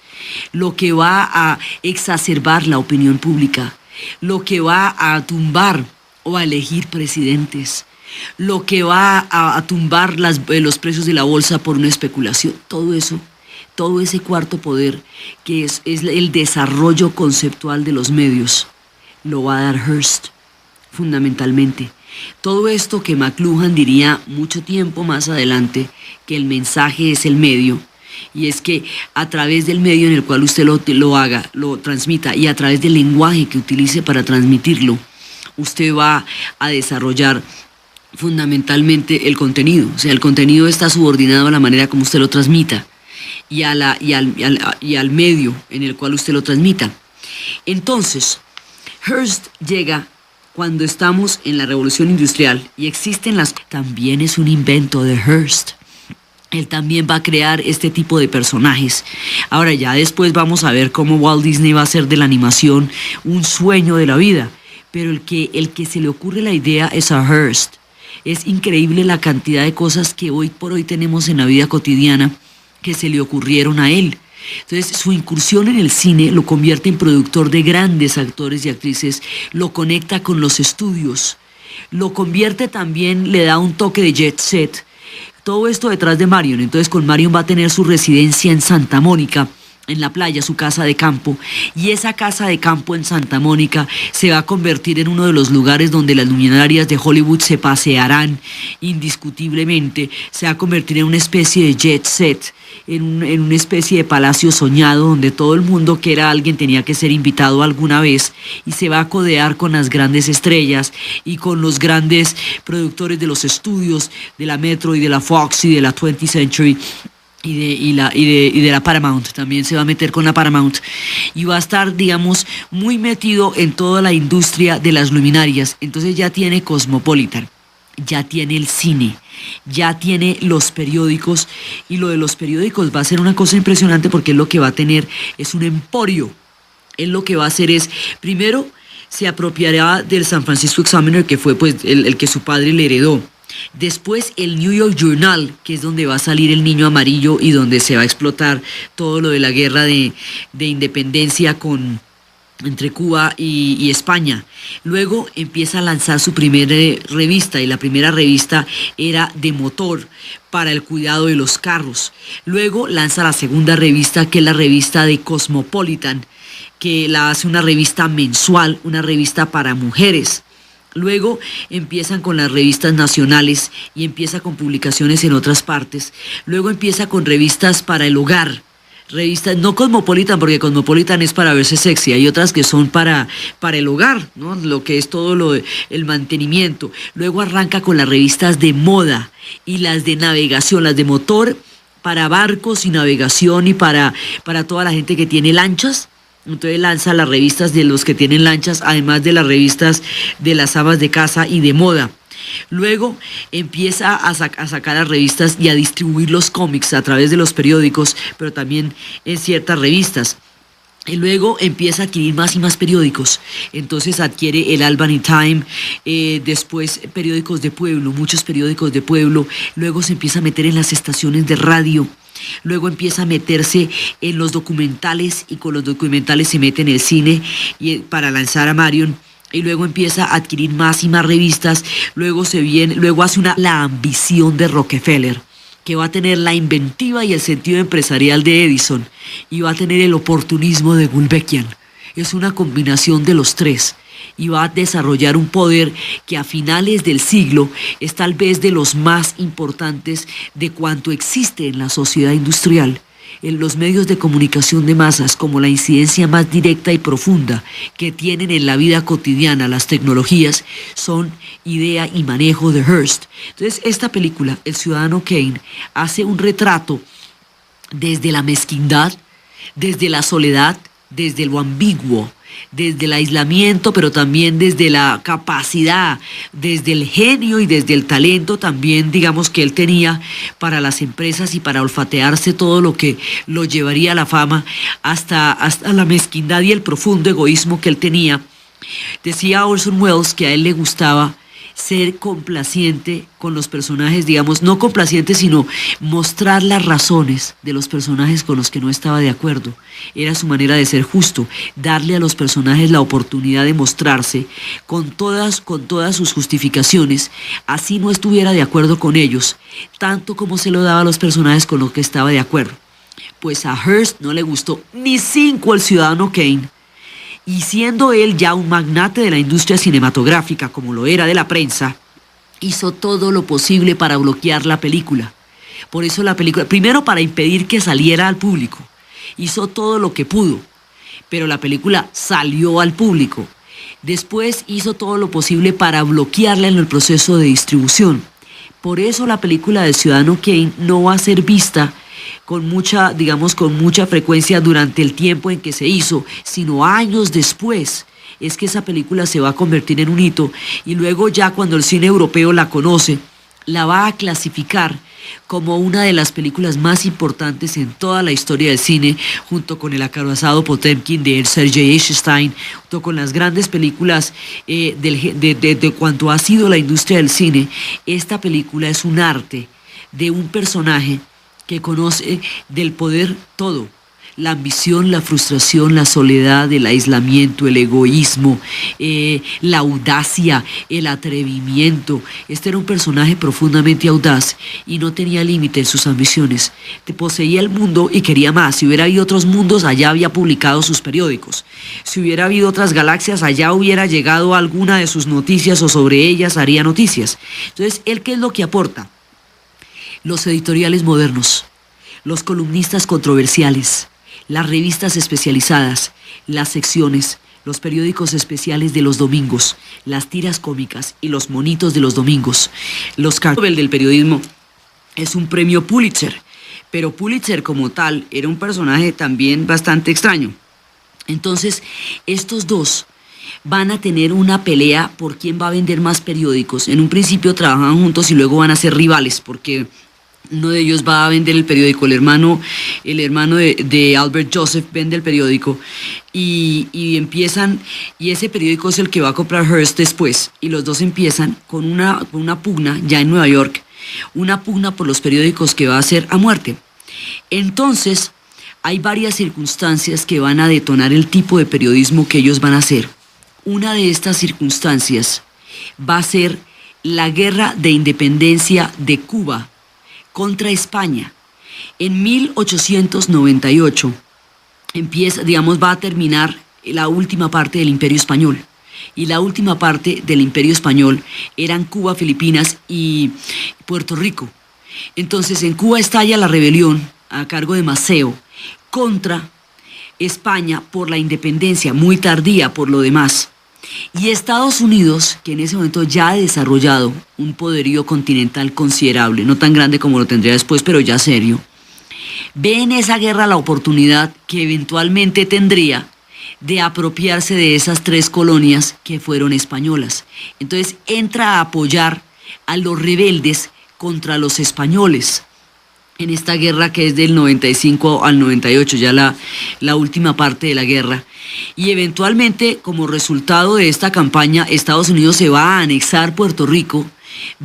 lo que va a exacerbar la opinión pública, lo que va a tumbar o a elegir presidentes, lo que va a tumbar los precios de la bolsa por una especulación, todo eso. Todo ese cuarto poder, que es el desarrollo conceptual de los medios, lo va a dar Hearst, fundamentalmente. Todo esto que McLuhan diría mucho tiempo más adelante, que el mensaje es el medio, y es que a través del medio en el cual usted lo haga, lo transmita, y a través del lenguaje que utilice para transmitirlo, usted va a desarrollar fundamentalmente el contenido. O sea, el contenido está subordinado a la manera como usted lo transmita y al medio en el cual usted lo transmita. Entonces, Hearst llega cuando estamos en la Revolución Industrial y existen también es un invento de Hearst. Él también va a crear este tipo de personajes. Ahora ya después vamos a ver cómo Walt Disney va a hacer de la animación un sueño de la vida. Pero el que se le ocurre la idea es a Hearst. Es increíble la cantidad de cosas que hoy por hoy tenemos en la vida cotidiana que se le ocurrieron a él. Entonces su incursión en el cine lo convierte en productor de grandes actores y actrices, lo conecta con los estudios, lo convierte también, le da un toque de jet set. Todo esto detrás de Marion. Entonces con Marion va a tener su residencia en Santa Mónica, en la playa, su casa de campo, y esa casa de campo en Santa Mónica se va a convertir en uno de los lugares donde las luminarias de Hollywood se pasearán indiscutiblemente. Se va a convertir en una especie de jet set, en una especie de palacio soñado donde todo el mundo que era alguien tenía que ser invitado alguna vez, y se va a codear con las grandes estrellas y con los grandes productores de los estudios de la Metro y de la Fox y de la 20th Century y de la Paramount. También se va a meter con la Paramount y va a estar, digamos, muy metido en toda la industria de las luminarias. Entonces ya tiene Cosmopolitan, ya tiene el cine, ya tiene los periódicos, y lo de los periódicos va a ser una cosa impresionante porque él lo que va a tener es un emporio. Él lo que va a hacer es, primero, se apropiará del San Francisco Examiner, que fue pues el que su padre le heredó. Después el New York Journal, que es donde va a salir el niño amarillo y donde se va a explotar todo lo de la guerra de independencia con entre Cuba y España. Luego empieza a lanzar su primera revista, y la primera revista era de motor para el cuidado de los carros. Luego lanza la segunda revista, que es la revista de Cosmopolitan, que la hace una revista mensual, una revista para mujeres. Luego empiezan con las revistas nacionales y empieza con publicaciones en otras partes. Luego empieza con revistas para el hogar. Revistas, no Cosmopolitan, porque Cosmopolitan es para verse sexy, hay otras que son para el hogar, ¿no? Lo que es todo el mantenimiento. Luego arranca con las revistas de moda y las de navegación, las de motor para barcos y navegación y para toda la gente que tiene lanchas. Entonces lanza las revistas de los que tienen lanchas, además de las revistas de las amas de casa y de moda. Luego empieza a sacar las revistas y a distribuir los cómics a través de los periódicos, pero también en ciertas revistas. Y luego empieza a adquirir más y más periódicos. Entonces adquiere el Albany Time, después periódicos de pueblo, muchos periódicos de pueblo. Luego se empieza a meter en las estaciones de radio. Luego empieza a meterse en los documentales, y con los documentales se mete en el cine para lanzar a Marion. Y luego empieza a adquirir más y más revistas. Luego hace La ambición de Rockefeller, que va a tener la inventiva y el sentido empresarial de Edison, y va a tener el oportunismo de Gulbenkian. Es una combinación de los tres, y va a desarrollar un poder que a finales del siglo es tal vez de los más importantes de cuanto existe en la sociedad industrial. En los medios de comunicación de masas, como la incidencia más directa y profunda que tienen en la vida cotidiana las tecnologías, son idea y manejo de Hearst. Entonces, esta película, El Ciudadano Kane, hace un retrato desde la mezquindad, desde la soledad, desde lo ambiguo, desde el aislamiento, pero también desde la capacidad, desde el genio y desde el talento también, digamos, que él tenía para las empresas y para olfatearse todo lo que lo llevaría a la fama, hasta la mezquindad y el profundo egoísmo que él tenía. Decía Orson Welles que a él le gustaba ser complaciente con los personajes, digamos, no complaciente, sino mostrar las razones de los personajes con los que no estaba de acuerdo. Era su manera de ser justo, darle a los personajes la oportunidad de mostrarse con todas sus justificaciones, así no estuviera de acuerdo con ellos, tanto como se lo daba a los personajes con los que estaba de acuerdo. Pues a Hearst no le gustó ni cinco El Ciudadano Kane. Y siendo él ya un magnate de la industria cinematográfica, como lo era de la prensa, hizo todo lo posible para bloquear la película. Por eso la película, primero para impedir que saliera al público, hizo todo lo que pudo, pero la película salió al público. Después hizo todo lo posible para bloquearla en el proceso de distribución. Por eso la película del Ciudadano Kane no va a ser vista con mucha frecuencia durante el tiempo en que se hizo, sino años después es que esa película se va a convertir en un hito, y luego ya cuando el cine europeo la conoce, la va a clasificar como una de las películas más importantes en toda la historia del cine, junto con El acorazado Potemkin de Sergei Eisenstein, junto con las grandes películas de cuanto ha sido la industria del cine. Esta película es un arte de un personaje que conoce del poder todo: la ambición, la frustración, la soledad, el aislamiento, el egoísmo, la audacia, el atrevimiento. Este era un personaje profundamente audaz y no tenía límite en sus ambiciones. Poseía el mundo y quería más. Si hubiera habido otros mundos, allá había publicado sus periódicos. Si hubiera habido otras galaxias, allá hubiera llegado alguna de sus noticias, o sobre ellas haría noticias. Entonces, ¿él qué es lo que aporta? Los editoriales modernos, los columnistas controversiales, las revistas especializadas, las secciones, los periódicos especiales de los domingos, las tiras cómicas y los monitos de los domingos. Los Nobel del periodismo es un premio Pulitzer, pero Pulitzer como tal era un personaje también bastante extraño. Entonces, estos dos van a tener una pelea por quién va a vender más periódicos. En un principio trabajan juntos y luego van a ser rivales, porque uno de ellos va a vender el periódico. El hermano de Albert Joseph vende el periódico, y ese periódico es el que va a comprar Hearst después, y los dos empiezan con una pugna ya en Nueva York, una pugna por los periódicos que va a ser a muerte. Entonces hay varias circunstancias que van a detonar el tipo de periodismo que ellos van a hacer. Una de estas circunstancias va a ser la guerra de independencia de Cuba contra España. En 1898 va a terminar la última parte del Imperio Español. Y la última parte del Imperio Español eran Cuba, Filipinas y Puerto Rico. Entonces en Cuba estalla la rebelión a cargo de Maceo contra España por la independencia, muy tardía por lo demás. Y Estados Unidos, que en ese momento ya ha desarrollado un poderío continental considerable, no tan grande como lo tendría después, pero ya serio, ve en esa guerra la oportunidad que eventualmente tendría de apropiarse de esas 3 colonias que fueron españolas. Entonces entra a apoyar a los rebeldes contra los españoles en esta guerra que es del 95 al 98, ya la última parte de la guerra. Y eventualmente, como resultado de esta campaña, Estados Unidos se va a anexar Puerto Rico,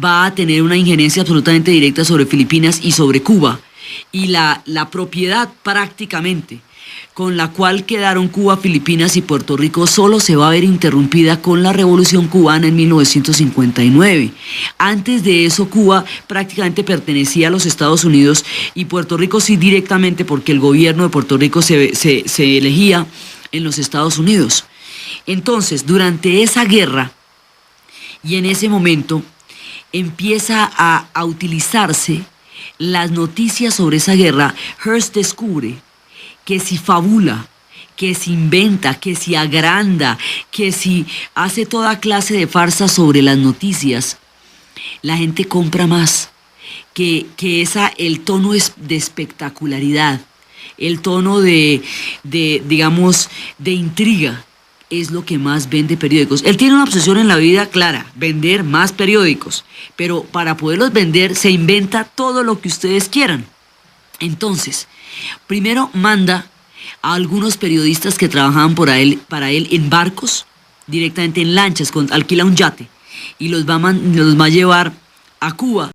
va a tener una injerencia absolutamente directa sobre Filipinas y sobre Cuba. Y la propiedad prácticamente con la cual quedaron Cuba, Filipinas y Puerto Rico solo se va a ver interrumpida con la Revolución Cubana en 1959. Antes de eso, Cuba prácticamente pertenecía a los Estados Unidos y Puerto Rico sí directamente, porque el gobierno de Puerto Rico se elegía en los Estados Unidos. Entonces, durante esa guerra y en ese momento empieza a utilizarse las noticias sobre esa guerra. Hearst descubre que si fabula, que si inventa, que si agranda, que si hace toda clase de farsas sobre las noticias, la gente compra más, que el tono es de espectacularidad, el tono de intriga, es lo que más vende periódicos. Él tiene una obsesión en la vida clara, vender más periódicos, pero para poderlos vender se inventa todo lo que ustedes quieran. Entonces, primero manda a algunos periodistas que trabajaban para él en barcos, directamente en lanchas, alquila un yate y los va a llevar a Cuba